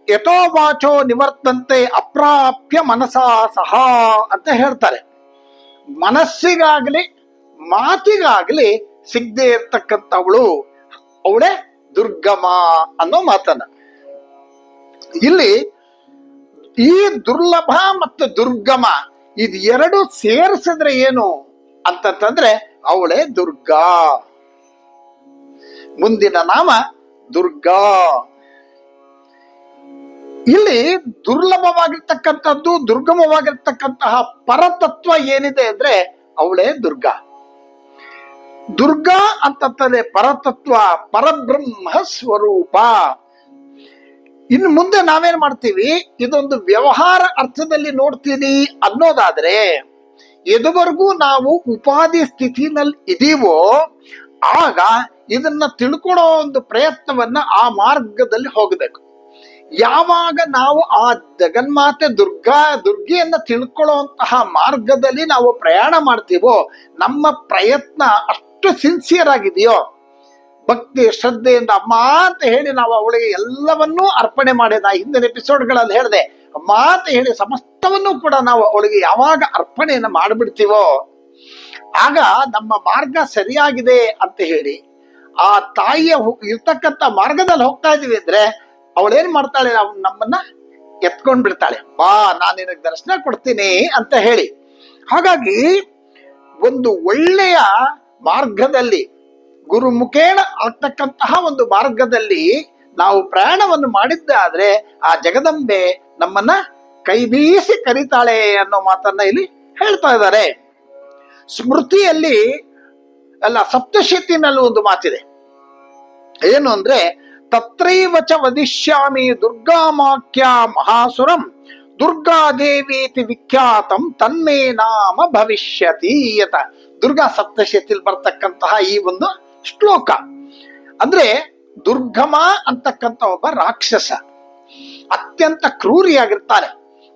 [SPEAKER 1] ಯಥೋವಾಚೋ ನಿವರ್ತಂತೆ ಅಪ್ರಾಪ್ಯ ಮನಸಾ ಸಹ ಅಂತ ಹೇಳ್ತಾರೆ. ಮನಸ್ಸಿಗಾಗ್ಲಿ ಮಾತಿಗಾಗ್ಲಿ ಸಿಗದೆ ಇರ್ತಕ್ಕಂಥವಳು ಅವಳೇ ದುರ್ಗಮ ಅನ್ನೋ ಮಾತನ್ನ ಇಲ್ಲಿ ಈ ದುರ್ಲಭ ಮತ್ತು ದುರ್ಗಮ ಇದು ಎರಡು ಸೇರಿಸಿದ್ರೆ ಏನು ಅಂತಂದ್ರೆ ಅವಳೇ ದುರ್ಗಾ. ಮುಂದಿನ ನಾಮ ದುರ್ಗಾ. ಇಲ್ಲಿ ದುರ್ಲಭವಾಗಿರ್ತಕ್ಕಂಥದ್ದು ದುರ್ಗಮವಾಗಿರ್ತಕ್ಕಂತಹ ಪರತತ್ವ ಏನಿದೆ ಅಂದ್ರೆ ಅವಳೇ ದುರ್ಗಾ. ದುರ್ಗಾ ಅಂತಂದ್ರೆ ಪರತತ್ವ, ಪರಬ್ರಹ್ಮ ಸ್ವರೂಪ. ಇನ್ನು ಮುಂದೆ ನಾವೇನ್ ಮಾಡ್ತೀವಿ, ಇದೊಂದು ವ್ಯವಹಾರ ಅರ್ಥದಲ್ಲಿ ನೋಡ್ತೀನಿ ಅನ್ನೋದಾದ್ರೆ, ಎದುವರೆಗೂ ನಾವು ಉಪಾಧಿ ಸ್ಥಿತಿನಲ್ಲಿ ಇದೀವೋ ಆಗ ಇದನ್ನ ತಿಳ್ಕೊಳೋ ಒಂದು ಪ್ರಯತ್ನವನ್ನ ಆ ಮಾರ್ಗದಲ್ಲಿ ಹೋಗಬೇಕು. ಯಾವಾಗ ನಾವು ಆ ಜಗನ್ಮಾತೆ ದುರ್ಗೆಯನ್ನ ತಿಳ್ಕೊಳ್ಳುವಂತಹ ಮಾರ್ಗದಲ್ಲಿ ನಾವು ಪ್ರಯಾಣ ಮಾಡ್ತೀವೋ, ನಮ್ಮ ಪ್ರಯತ್ನ ಅಷ್ಟು ಸಿನ್ಸಿಯರ್ ಆಗಿದೆಯೋ, ಭಕ್ತಿ ಶ್ರದ್ಧೆಯಿಂದ ಅಮ್ಮ ಅಂತ ಹೇಳಿ ನಾವು ಅವಳಿಗೆ ಎಲ್ಲವನ್ನೂ ಅರ್ಪಣೆ ಮಾಡಿದ ಹಿಂದಿನ ಎಪಿಸೋಡ್ಗಳಲ್ಲಿ ಹೇಳಿದೆ, ಅಮ್ಮ ಅಂತ ಹೇಳಿ ಸಮಸ್ತವನ್ನೂ ಕೂಡ ನಾವು ಅವಳಿಗೆ ಯಾವಾಗ ಅರ್ಪಣೆಯನ್ನು ಮಾಡಿಬಿಡ್ತೀವೋ ಆಗ ನಮ್ಮ ಮಾರ್ಗ ಸರಿಯಾಗಿದೆ ಅಂತ ಹೇಳಿ ಆ ತಾಯಿಯ ಇರ್ತಕ್ಕಂಥ ಮಾರ್ಗದಲ್ಲಿ ಹೋಗ್ತಾ ಇದೀವಿ ಅಂದ್ರೆ ಅವಳೇನ್ ಮಾಡ್ತಾಳೆ, ನಮ್ಮನ್ನ ಎತ್ಕೊಂಡ್ ಬಿಡ್ತಾಳೆ, ಬಾ ನಾನು ನಿನಗೆ ದರ್ಶನ ಕೊಡ್ತೀನಿ ಅಂತ ಹೇಳಿ. ಹಾಗಾಗಿ ಒಂದು ಒಳ್ಳೆಯ ಮಾರ್ಗದಲ್ಲಿ, ಗುರುಮುಖೇಣ ಆಗ್ತಕ್ಕಂತಹ ಒಂದು ಮಾರ್ಗದಲ್ಲಿ ನಾವು ಪ್ರಯಾಣವನ್ನು ಮಾಡಿದ್ದಾದ್ರೆ ಆ ಜಗದಂಬೆ ನಮ್ಮನ್ನ ಕೈ ಬೀಸಿ ಕರೀತಾಳೆ ಅನ್ನೋ ಮಾತನ್ನ ಇಲ್ಲಿ ಹೇಳ್ತಾ ಇದ್ದಾರೆ. ಸ್ಮೃತಿಯಲ್ಲಿ ಸಪ್ತಶತಿನಲ್ಲಿ ಒಂದು ಮಾತಿದೆ. ಏನು ಅಂದ್ರೆ, ತತ್ರೈವಚ ವದಿಷ್ಯಾಮಿ ದುರ್ಗಾಮಾಖ್ಯ ಮಹಾಸುರಂ ದುರ್ಗಾದೇವೀತಿ ವಿಖ್ಯಾತಂ ತನ್ಮೇ ನಾಮ ಭವಿಷ್ಯತಿ ಅಂತ ದುರ್ಗಾ ಸಪ್ತಶತಿಯಲ್ಲಿ ಬರ್ತಕ್ಕಂತಹ ಈ ಒಂದು ಶ್ಲೋಕ. ಅಂದ್ರೆ ದುರ್ಗಮ ಅಂತಕ್ಕಂಥ ಒಬ್ಬ ರಾಕ್ಷಸ ಅತ್ಯಂತ ಕ್ರೂರಿಯಾಗಿರ್ತಾನೆ.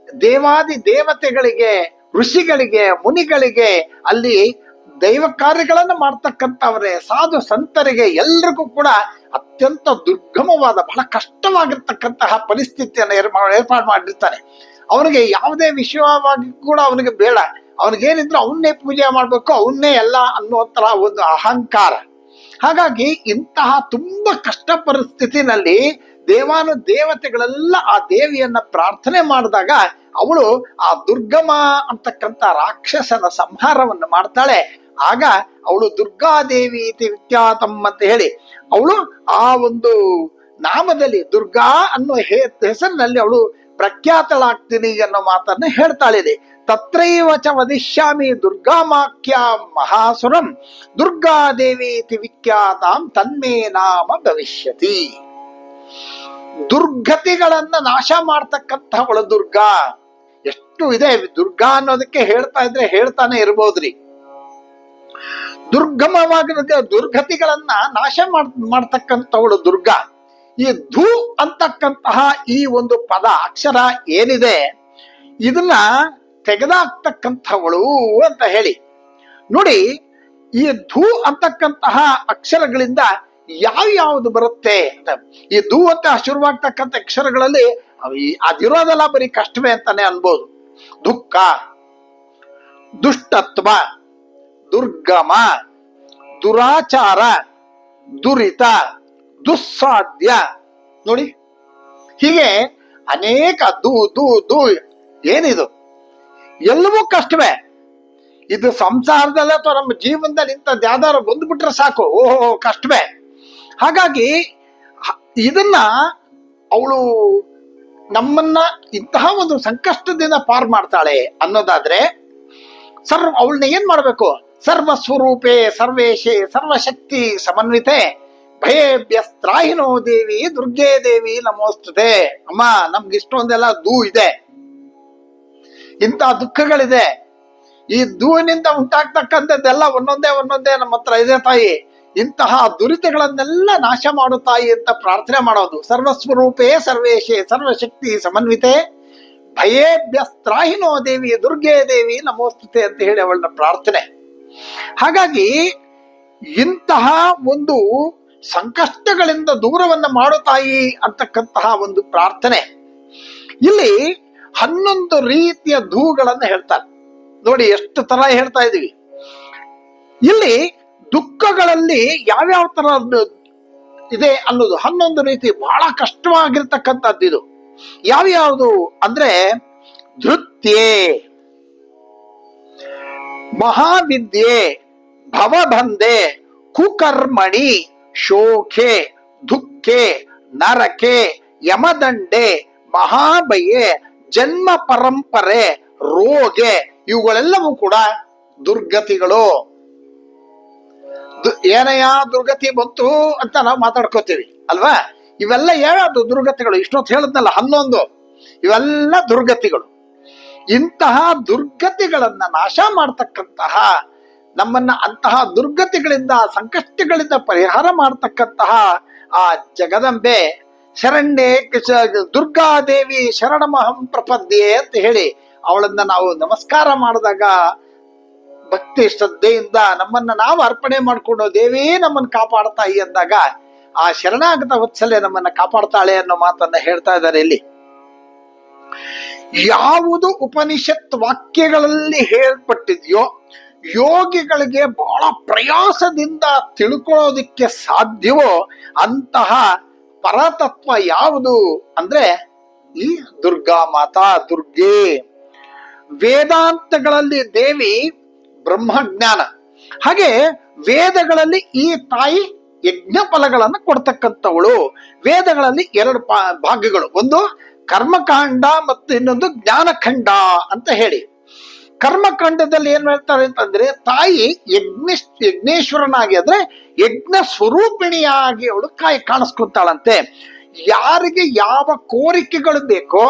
[SPEAKER 1] ದೇವಾದಿ ದೇವತೆಗಳಿಗೆ, ಋಷಿಗಳಿಗೆ, ಮುನಿಗಳಿಗೆ, ಅಲ್ಲಿ ದೈವ ಕಾರ್ಯಗಳನ್ನು ಮಾಡ್ತಕ್ಕಂಥವ್ರೆ, ಸಾಧು ಸಂತರಿಗೆ ಎಲ್ರಿಗೂ ಕೂಡ ಅತ್ಯಂತ ದುರ್ಗಮವಾದ ಬಹಳ ಕಷ್ಟವಾಗಿರ್ತಕ್ಕಂತಹ ಪರಿಸ್ಥಿತಿಯನ್ನು ಏರ್ಪಾಡು ಮಾಡಿರ್ತಾನೆ. ಅವನಿಗೆ ಯಾವುದೇ ವಿಷಯವಾಗಿ ಕೂಡ ಅವನಿಗೆ ಬೇಡ, ಅವನಿಗೇನಿದ್ರು ಅವನ್ನೇ ಪೂಜೆ ಮಾಡ್ಬೇಕು, ಅವನ್ನೇ ಎಲ್ಲ ಅನ್ನುವಂತಹ ಒಂದು ಅಹಂಕಾರ. ಹಾಗಾಗಿ ಇಂತಹ ತುಂಬಾ ಕಷ್ಟ ಪರಿಸ್ಥಿತಿನಲ್ಲಿ ದೇವಾನು ದೇವತೆಗಳೆಲ್ಲ ಆ ದೇವಿಯನ್ನ ಪ್ರಾರ್ಥನೆ ಮಾಡಿದಾಗ ಅವಳು ಆ ದುರ್ಗಮ ಅಂತಕ್ಕಂಥ ರಾಕ್ಷಸನ ಸಂಹಾರವನ್ನು ಮಾಡ್ತಾಳೆ. ಆಗ ಅವಳು ದುರ್ಗಾದೇವಿ ಇತಿ ವಿಖ್ಯಾತಂ ಅಂತ ಹೇಳಿ ಅವಳು ಆ ಒಂದು ನಾಮದಲ್ಲಿ ದುರ್ಗಾ ಅನ್ನೋ ಹೆಸರಿನಲ್ಲಿ ಅವಳು ಪ್ರಖ್ಯಾತಳಾಗ್ತೀನಿ ಅನ್ನೋ ಮಾತನ್ನ ಹೇಳ್ತಾಳಿದೆ. ತತ್ರೈವಚ ವದಿಷ್ಯಾಮಿ ದುರ್ಗಾಮಾಖ್ಯ ಮಹಾಸುರಂ ದುರ್ಗಾದೇವಿ ಇತಿ ವಿಖ್ಯಾತಾಂ ತನ್ಮೇ ನಾಮ ಭವಿಷ್ಯತಿ. ದುರ್ಗತಿಗಳನ್ನ ನಾಶ ಮಾಡ್ತಕ್ಕಂಥವಳು ದುರ್ಗಾ. ಎಷ್ಟು ಇದೆ ದುರ್ಗಾ ಅನ್ನೋದಕ್ಕೆ ಹೇಳ್ತಾ ಇದ್ರೆ ಹೇಳ್ತಾನೆ ಇರ್ಬೋದ್ರಿ. ದುರ್ಗಮವಾಗಿರೋ ದುರ್ಗತಿಗಳನ್ನ ನಾಶ ಮಾಡ್ತಕ್ಕಂಥವಳು ದುರ್ಗಾ. ಈ ಧೂ ಅಂತಕ್ಕಂತಹ ಈ ಒಂದು ಪದ ಅಕ್ಷರ ಏನಿದೆ ಇದನ್ನ ತೆಗೆದಾಕ್ತಕ್ಕಂಥವಳು ಅಂತ ಹೇಳಿ ನೋಡಿ. ಈ ಧೂ ಅಂತಕ್ಕಂತಹ ಅಕ್ಷರಗಳಿಂದ ಯಾವ್ಯಾವುದು ಬರುತ್ತೆ ಅಂತ, ಈ ಧೂ ಅಂತ ಶುರುವಾಗ್ತಕ್ಕಂಥ ಅಕ್ಷರಗಳಲ್ಲಿ ಅದಿರೋದೆಲ್ಲ ಬರೀ ಕಷ್ಟವೇ ಅಂತಾನೆ ಅನ್ಬೋದು. ದುಃಖ, ದುಷ್ಟತ್ವ, ದುರ್ಗಮ, ದುರಾಚಾರ, ದುರಿತ, ದುಸ್ಸಾಧ್ಯ, ನೋಡಿ ಹೀಗೆ ಅನೇಕ ದೂ ಏನಿದು ಎಲ್ಲವೂ ಕಷ್ಟವೇ. ಇದು ಸಂಸಾರದಲ್ಲೇ ಅಥವಾ ನಮ್ಮ ಜೀವನದಲ್ಲಿ ಇಂಥದ್ದು ಯಾವ್ದಾದ್ರು ಬಂದ್ಬಿಟ್ರೆ ಸಾಕು, ಓಹೋ ಕಷ್ಟವೇ. ಹಾಗಾಗಿ ಇದನ್ನ ಅವಳು ನಮ್ಮನ್ನ ಇಂತಹ ಒಂದು ಸಂಕಷ್ಟದಿಂದ ಪಾರ್ ಮಾಡ್ತಾಳೆ ಅನ್ನೋದಾದ್ರೆ ಅವಳನ್ನ ಏನ್ ಮಾಡ್ಬೇಕು, ಸರ್ವಸ್ವರೂಪೇ ಸರ್ವೇಶೇ ಸರ್ವಶಕ್ತಿ ಸಮನ್ವಿತೆ ಭಯೇಭ್ಯಸ್ತ್ರಾಹಿನೋ ದೇವಿ ದುರ್ಗೇ ದೇವಿ ನಮೋಸ್ತುತೆ. ಅಮ್ಮ ನಮ್ಗೆ ಇಷ್ಟೊಂದೆಲ್ಲ ದೂ ಇದೆ, ಇಂಥ ದುಃಖಗಳಿದೆ, ಈ ದೂವಿನಿಂದ ಉಂಟಾಗ್ತಕ್ಕಂಥದ್ದೆಲ್ಲ ಒಂದೊಂದೇ ನಮ್ಮ ಹತ್ರ ಇದೆ ತಾಯಿ. ಇಂತಹ ದುರಿತಗಳನ್ನೆಲ್ಲ ನಾಶ ಮಾಡು ತಾಯಿ ಅಂತ ಪ್ರಾರ್ಥನೆ ಮಾಡೋದು. ಸರ್ವಸ್ವರೂಪೇ ಸರ್ವೇಶೇ ಸರ್ವಶಕ್ತಿ ಸಮನ್ವಿತೆ ಭಯೇಭ್ಯಸ್ತ್ರಾಹಿನೋ ದೇವಿ ದುರ್ಗೆ ದೇವಿ ನಮೋಸ್ತುತೆ ಅಂತ ಹೇಳಿ ಅವಳ ಪ್ರಾರ್ಥನೆ. ಹಾಗಾಗಿ ಇಂತಹ ಒಂದು ಸಂಕಷ್ಟಗಳಿಂದ ದೂರವನ್ನ ಮಾಡು ತಾಯಿ ಅಂತಕ್ಕಂತಹ ಒಂದು ಪ್ರಾರ್ಥನೆ. ಇಲ್ಲಿ 11 ರೀತಿಯ ಧೂಗಳನ್ನು ಹೇಳ್ತಾರೆ. ನೋಡಿ ಎಷ್ಟು ತರ ಹೇಳ್ತಾ ಇದೀವಿ. ಇಲ್ಲಿ ದುಃಖಗಳಲ್ಲಿ ಯಾವ್ಯಾವ ತರ ಇದೆ ಅನ್ನೋದು 11 ರೀತಿ ಬಹಳ ಕಷ್ಟವಾಗಿರ್ತಕ್ಕಂಥದ್ದು. ಇದು ಯಾವ್ಯಾವುದು ಅಂದ್ರೆ ಧೃತ್ಯೆ, ಮಹಾವಿದ್ಯೆ, ಭವಬಂಧೆ, ಕುಕರ್ಮಣಿ, ಶೋಕೆ, ದುಃಖೆ, ನರಕೆ, ಯಮದಂಡೆ, ಮಹಾಭಯೆ, ಜನ್ಮ ಪರಂಪರೆ, ರೋಗೆ, ಇವುಗಳೆಲ್ಲವೂ ಕೂಡ ದುರ್ಗತಿಗಳು. ಏನಯ್ಯ ದುರ್ಗತಿ ಬಂತು ಅಂತ ನಾವು ಮಾತಾಡ್ಕೋತೀವಿ ಅಲ್ವಾ? ಇವೆಲ್ಲ ಯಾವ್ಯಾವುದು ದುರ್ಗತಿಗಳು? ಇಷ್ಟೊತ್ತು ಹೇಳದ್ನಲ್ಲ 11, ಇವೆಲ್ಲ ದುರ್ಗತಿಗಳು. ಇಂತಹ ದುರ್ಗತಿಗಳನ್ನ ನಾಶ ಮಾಡ್ತಕ್ಕಂತಹ, ನಮ್ಮನ್ನ ಅಂತಹ ದುರ್ಗತಿಗಳಿಂದ ಸಂಕಷ್ಟಗಳಿಂದ ಪರಿಹಾರ ಮಾಡ್ತಕ್ಕಂತಹ ಆ ಜಗದಂಬೆ ಶರಣ್ಯೆ ದುರ್ಗಾದೇವಿ ಶರಣಮಹಂ ಪ್ರಪದ್ಯೆ ಅಂತ ಹೇಳಿ ಅವಳನ್ನ ನಾವು ನಮಸ್ಕಾರ ಮಾಡಿದಾಗ ಭಕ್ತಿ ಶ್ರದ್ಧೆಯಿಂದ ನಮ್ಮನ್ನ ನಾವು ಅರ್ಪಣೆ ಮಾಡ್ಕೊಂಡು ದೇವಿ ನಮ್ಮನ್ನ ಕಾಪಾಡ್ತಾಯಿ ಅಂದಾಗ ಆ ಶರಣಾಗತ ವತ್ಸಲೆ ನಮ್ಮನ್ನ ಕಾಪಾಡ್ತಾಳೆ ಅನ್ನೋ ಮಾತನ್ನ ಹೇಳ್ತಾ ಇದ್ದಾರೆ ಇಲ್ಲಿ. ಯಾವುದು ಉಪನಿಷತ್ ವಾಕ್ಯಗಳಲ್ಲಿ ಹೇಳ್ಪಟ್ಟಿದೆಯೋ, ಯೋಗಿಗಳಿಗೆ ಬಹಳ ಪ್ರಯಾಸದಿಂದ ತಿಳ್ಕೊಳ್ಳೋದಿಕ್ಕೆ ಸಾಧ್ಯವೋ ಅಂತಹ ಪರತತ್ವ ಯಾವುದು ಅಂದ್ರೆ ಈ ದುರ್ಗಾ ಮಾತಾ, ದುರ್ಗೆ. ವೇದಾಂತಗಳಲ್ಲಿ ದೇವಿ ಬ್ರಹ್ಮಜ್ಞಾನ, ಹಾಗೆ ವೇದಗಳಲ್ಲಿ ಈ ತಾಯಿ ಯಜ್ಞ ಫಲಗಳನ್ನು ಕೊಡ್ತಕ್ಕಂಥವಳು. ವೇದಗಳಲ್ಲಿ 2 ಭಾಗಗಳು, ಒಂದು ಕರ್ಮಕಾಂಡ ಮತ್ತು ಇನ್ನೊಂದು ಜ್ಞಾನಖಂಡ ಅಂತ ಹೇಳಿ. ಕರ್ಮಕಾಂಡದಲ್ಲಿ ಏನ್ ಹೇಳ್ತಾರೆ ಅಂತಂದ್ರೆ ತಾಯಿ ಯಜ್ಞೇಶ್ವರನಾಗಿ ಅಂದ್ರೆ ಯಜ್ಞ ಸ್ವರೂಪಿಣಿಯಾಗಿ ಅವಳು ಕಾಣಿಸ್ಕೊತಾಳಂತೆ. ಯಾರಿಗೆ ಯಾವ ಕೋರಿಕೆಗಳು ಬೇಕೋ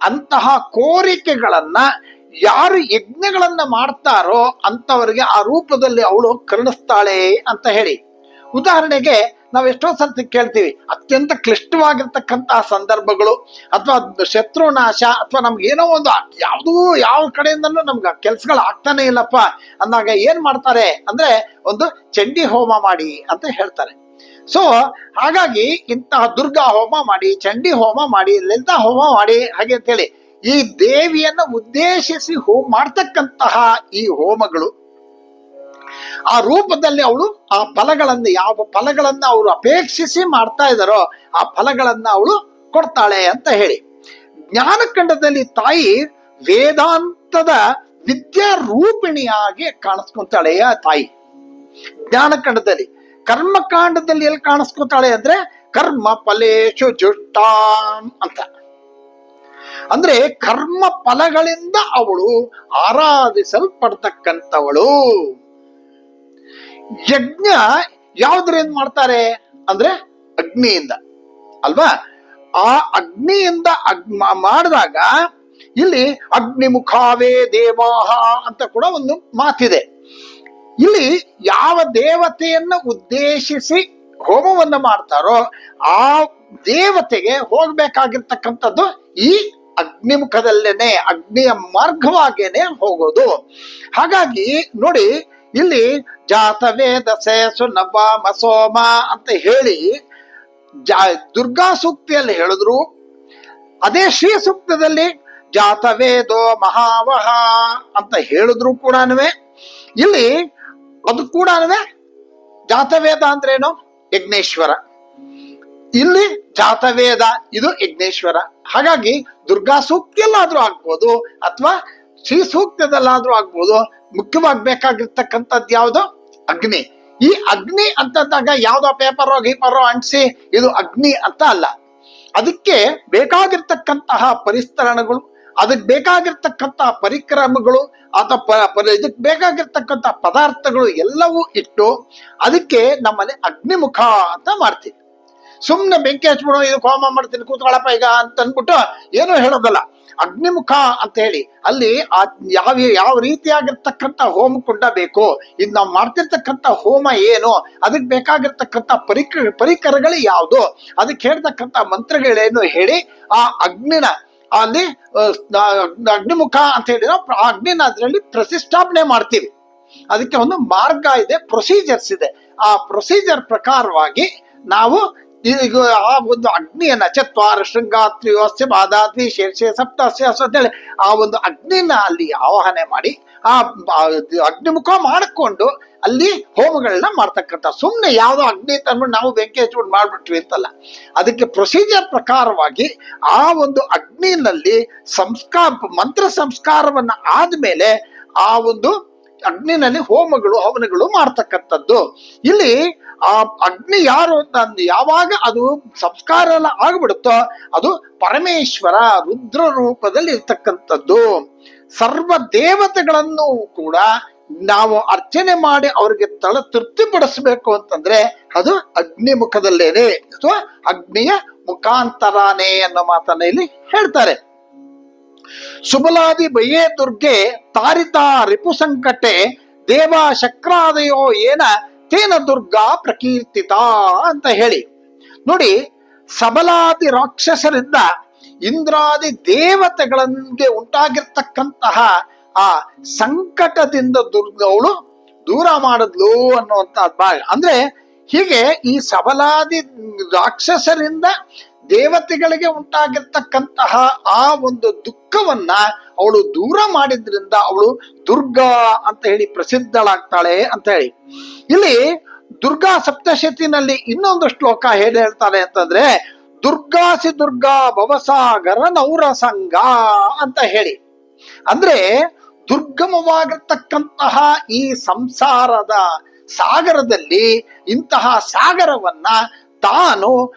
[SPEAKER 1] ಅಂತಹ ಕೋರಿಕೆಗಳನ್ನ ಯಾರು ಯಜ್ಞಗಳನ್ನ ಮಾಡ್ತಾರೋ ಅಂತವರಿಗೆ ಆ ರೂಪದಲ್ಲಿ ಅವಳು ಕರುಣಿಸ್ತಾಳೆ ಅಂತ ಹೇಳಿ. ಉದಾಹರಣೆಗೆ ನಾವು ಎಷ್ಟೋ ಸರ್ತಿ ಕೇಳ್ತೀವಿ, ಅತ್ಯಂತ ಕ್ಲಿಷ್ಟವಾಗಿರ್ತಕ್ಕಂತಹ ಸಂದರ್ಭಗಳು ಅಥವಾ ಶತ್ರುನಾಶ ಅಥವಾ ನಮ್ಗೆ ಏನೋ ಒಂದು ಯಾವುದೂ ಯಾವ ಕಡೆಯಿಂದನೂ ನಮ್ಗೆ ಕೆಲ್ಸಗಳು ಆಗ್ತಾನೆ ಇಲ್ಲಪ್ಪ ಅಂದಾಗ ಏನ್ ಮಾಡ್ತಾರೆ ಅಂದ್ರೆ ಒಂದು ಚಂಡಿ ಹೋಮ ಮಾಡಿ ಅಂತ ಹೇಳ್ತಾರೆ. ಸೊ ಹಾಗಾಗಿ ಇಂತಹ ದುರ್ಗಾ ಹೋಮ ಮಾಡಿ, ಚಂಡಿ ಹೋಮ ಮಾಡಿ, ಲಲಿತಾ ಹೋಮ ಮಾಡಿ ಹಾಗೆ ಅಂತ ಹೇಳಿ ಈ ದೇವಿಯನ್ನ ಉದ್ದೇಶಿಸಿ ಮಾಡ್ತಕ್ಕಂತಹ ಈ ಹೋಮಗಳು ಆ ರೂಪದಲ್ಲಿ ಅವಳು ಆ ಫಲಗಳನ್ನ, ಯಾವ ಫಲಗಳನ್ನ ಅವರು ಅಪೇಕ್ಷಿಸಿ ಮಾಡ್ತಾ ಇದ್ದಾರೋ ಆ ಫಲಗಳನ್ನ ಅವಳು ಕೊಡ್ತಾಳೆ ಅಂತ ಹೇಳಿ. ಜ್ಞಾನಖಂಡದಲ್ಲಿ ತಾಯಿ ವೇದಾಂತದ ವಿದ್ಯಾ ರೂಪಿಣಿಯಾಗಿ ಕಾಣಿಸ್ಕೊಂತಾಳೆ ಆ ತಾಯಿ ಜ್ಞಾನಖಂಡದಲ್ಲಿ. ಕರ್ಮಕಾಂಡದಲ್ಲಿ ಎಲ್ಲಿ ಕಾಣಿಸ್ಕೊತಾಳೆ ಅಂದ್ರೆ ಕರ್ಮ ಫಲೇಶು ಜುಷ್ಟಾಂ ಅಂತ, ಅಂದ್ರೆ ಕರ್ಮ ಫಲಗಳಿಂದ ಅವಳು ಆರಾಧಿಸಲ್ಪಡ್ತಕ್ಕಂಥವಳು. ಯಜ್ಞ ಯಾವ್ದ್ರಿಂದ ಮಾಡ್ತಾರೆ ಅಂದ್ರೆ ಅಗ್ನಿಯಿಂದ ಅಲ್ವಾ? ಆ ಅಗ್ನಿಯಿಂದ ಮಾಡಿದಾಗ ಇಲ್ಲಿ ಅಗ್ನಿಮುಖಾವೇ ದೇವಾಹ ಅಂತ ಕೂಡ ಒಂದು ಮಾತಿದೆ. ಇಲ್ಲಿ ಯಾವ ದೇವತೆಯನ್ನ ಉದ್ದೇಶಿಸಿ ಹೋಮವನ್ನ ಮಾಡ್ತಾರೋ ಆ ದೇವತೆಗೆ ಹೋಗ್ಬೇಕಾಗಿರ್ತಕ್ಕಂಥದ್ದು ಈ ಅಗ್ನಿಮುಖದಲ್ಲೇನೆ, ಅಗ್ನಿಯ ಮಾರ್ಗವಾಗೇನೆ ಹೋಗೋದು. ಹಾಗಾಗಿ ನೋಡಿ ಇಲ್ಲಿ ಜಾತವೇದಸೆ ಸುನವ ಮಸೋಮ ಅಂತ ಹೇಳಿ ದುರ್ಗಾ ಸೂಕ್ತಿಯಲ್ಲಿ ಹೇಳಿದ್ರು. ಅದೇ ಶ್ರೀ ಸೂಕ್ತದಲ್ಲಿ ಜಾತವೇದೋ ಮಹಾವಹ ಅಂತ ಹೇಳಿದ್ರು ಕೂಡ ಇಲ್ಲಿ ಅದು ಕೂಡ ಜಾತವೇದ ಅಂದ್ರೇನು ಯಜ್ಞೇಶ್ವರ, ಇಲ್ಲಿ ಜಾತವೇದ ಇದು ಯಜ್ಞೇಶ್ವರ. ಹಾಗಾಗಿ ದುರ್ಗಾ ಸೂಕ್ತಿಯಲ್ಲಾದ್ರೂ ಆಗ್ಬೋದು ಅಥವಾ ಶ್ರೀ ಸೂಕ್ತದಲ್ಲಾದ್ರೂ ಆಗ್ಬೋದು. ಮುಖ್ಯವಾಗಿ ಬೇಕಾಗಿರ್ತಕ್ಕಂಥದ್ದು ಯಾವುದು? ಅಗ್ನಿ. ಈ ಅಗ್ನಿ ಅಂತಂದಾಗ ಯಾವ್ದೋ ಪೇಪರೋ ಗೀಪರೋ ಅಂಟಿಸಿ ಇದು ಅಗ್ನಿ ಅಂತ ಅಲ್ಲ. ಅದಕ್ಕೆ ಬೇಕಾಗಿರ್ತಕ್ಕಂತಹ ಪರಿಸ್ತರಣಗಳು, ಅದಕ್ಕೆ ಬೇಕಾಗಿರ್ತಕ್ಕಂತಹ ಪರಿಕ್ರಮಗಳು ಅಥವಾ ಇದಕ್ಕೆ ಬೇಕಾಗಿರ್ತಕ್ಕಂತಹ ಪದಾರ್ಥಗಳು ಎಲ್ಲವೂ ಇಟ್ಟು ಅದಕ್ಕೆ ನಮ್ಮಲ್ಲಿ ಅಗ್ನಿಮುಖ ಅಂತ ಮಾಡ್ತೀವಿ. ಸುಮ್ನೆ ಬೆಂಕಿ ಹಚ್ಬಿಡೋ, ಇದಕ್ಕೆ ಹೋಮ ಮಾಡ್ತೀನಿ ಕೂತ್ಕೊಳ್ಳಪ್ಪ ಈಗ ಅಂತ ಅಂದ್ಬಿಟ್ಟು ಏನೂ ಹೇಳೋದಲ್ಲ. ಅಗ್ನಿಮುಖ ಅಂತ ಹೇಳಿ ಅಲ್ಲಿ ಯಾವ ರೀತಿಯಾಗಿರ್ತಕ್ಕಂಥ ಹೋಮ ಕುಂಡ ಬೇಕು, ಇದು ನಾವು ಮಾಡ್ತಿರ್ತಕ್ಕಂಥ ಹೋಮ ಏನು, ಅದಕ್ಕೆ ಬೇಕಾಗಿರ್ತಕ್ಕಂಥ ಪರಿಕರಗಳು ಯಾವುದು, ಅದಕ್ಕೆ ಹೇಳ್ತಕ್ಕಂಥ ಮಂತ್ರಗಳೇನು ಹೇಳಿ ಆ ಅಗ್ನಿನ ಅಲ್ಲಿ ಅಗ್ನಿಮುಖ ಅಂತ ಹೇಳಿದ್ರೆ ಆ ಅಗ್ನಿನ ಅದರಲ್ಲಿ ಪ್ರತಿಷ್ಠಾಪನೆ ಮಾಡ್ತೀವಿ. ಅದಕ್ಕೆ ಒಂದು ಮಾರ್ಗ ಇದೆ, ಪ್ರೊಸೀಜರ್ಸ್ ಇದೆ. ಆ ಪ್ರೊಸೀಜರ್ ಪ್ರಕಾರವಾಗಿ ನಾವು ಈಗ ಆ ಒಂದು ಅಗ್ನಿಯನ್ನ ಚತ್ವಾರ ಶೃಂಗಾತ್ರಿಯೋಸ್ಯ ಬಾಧಾದ್ವಿ ಶೀರ್ಷೆ ಸಪ್ತಾಸ್ಯ ಅಂತೇಳಿ ಆ ಒಂದು ಅಗ್ನಿನ ಅಲ್ಲಿ ಆವಾಹನೆ ಮಾಡಿ ಆ ಅಗ್ನಿಮುಖ ಮಾಡಿಕೊಂಡು ಅಲ್ಲಿ ಹೋಮಗಳನ್ನ ಮಾಡ್ತಕ್ಕಂಥ. ಸುಮ್ಮನೆ ಯಾವುದೋ ಅಗ್ನಿ ತಂದ್ಬಿಟ್ಟು ನಾವು ಬೆಂಕಿ ಹಚ್ಬಿಟ್ಟು ಮಾಡ್ಬಿಟ್ವಿ ಅಂತಲ್ಲ. ಅದಕ್ಕೆ ಪ್ರೊಸೀಜರ್ ಪ್ರಕಾರವಾಗಿ ಆ ಒಂದು ಅಗ್ನಿನಲ್ಲಿ ಮಂತ್ರ ಸಂಸ್ಕಾರವನ್ನ ಆದ್ಮೇಲೆ ಆ ಒಂದು ಅಗ್ನಿನಲ್ಲಿ ಹೋಮಗಳು ಹವನಗಳು ಮಾಡ್ತಕ್ಕಂಥದ್ದು. ಇಲ್ಲಿ ಆ ಅಗ್ನಿ ಯಾರು ಅಂತ ಯಾವಾಗ ಅದು ಸಂಸ್ಕಾರ ಎಲ್ಲ ಆಗ್ಬಿಡುತ್ತೋ ಅದು ಪರಮೇಶ್ವರ ರುದ್ರ ರೂಪದಲ್ಲಿ ಇರ್ತಕ್ಕಂಥದ್ದು. ಸರ್ವ ದೇವತೆಗಳನ್ನು ಕೂಡ ನಾವು ಅರ್ಚನೆ ಮಾಡಿ ಅವ್ರಿಗೆ ತೃಪ್ತಿಪಡಿಸ್ಬೇಕು ಅಂತಂದ್ರೆ ಅದು ಅಗ್ನಿ ಮುಖದಲ್ಲೇನೆ ಅಥವಾ ಅಗ್ನಿಯ ಮುಖಾಂತರಾನೇ ಅನ್ನೋ ಮಾತನ್ನ ಇಲ್ಲಿ ಹೇಳ್ತಾರೆ. ಸುಬಲಾದಿ ಭಯೇ ದುರ್ಗೆ ತಾರಿತಾ ರಿಪು ಸಂಕಟೆ ದೇವ ಶಕ್ರಾದಯೋ ಏನ ತೇನ ದುರ್ಗಾ ಪ್ರಕೀರ್ತಿತ ಅಂತ ಹೇಳಿ ನೋಡಿ. ಸಬಲಾದಿ ರಾಕ್ಷಸರಿಂದ ಇಂದ್ರಾದಿ ದೇವತೆಗಳಿಗೆ ಉಂಟಾಗಿರ್ತಕ್ಕಂತಹ ಆ ಸಂಕಟದಿಂದ ಅವಳು ದೂರ ಮಾಡಿದ್ಲು ಅನ್ನುವಂತ ಅಂದ್ರೆ ಹೀಗೆ ಈ ಸಬಲಾದಿ ರಾಕ್ಷಸರಿಂದ ದೇವತೆಗಳಿಗೆ ಉಂಟಾಗಿರ್ತಕ್ಕಂತಹ ಆ ಒಂದು ದುಃಖವನ್ನ ಅವಳು ದೂರ ಮಾಡಿದ್ರಿಂದ ಅವಳು ದುರ್ಗಾ ಅಂತ ಹೇಳಿ ಪ್ರಸಿದ್ಧಳಾಗ್ತಾಳೆ ಅಂತ ಹೇಳಿ. ಇಲ್ಲಿ ದುರ್ಗಾ ಸಪ್ತಶತಿನಲ್ಲಿ ಇನ್ನೊಂದು ಶ್ಲೋಕ ಹೇಳ್ತಾರೆ ಅಂತಂದ್ರೆ ದುರ್ಗಾಸಿ ದುರ್ಗಾ ಭವಸಾಗರ ನೌರಸಂಗ ಅಂತ ಹೇಳಿ. ಅಂದ್ರೆ ದುರ್ಗಮವಾಗಿರ್ತಕ್ಕಂತಹ ಈ ಸಂಸಾರದ ಸಾಗರದಲ್ಲಿ ಇಂತಹ ಸಾಗರವನ್ನ ತಾನು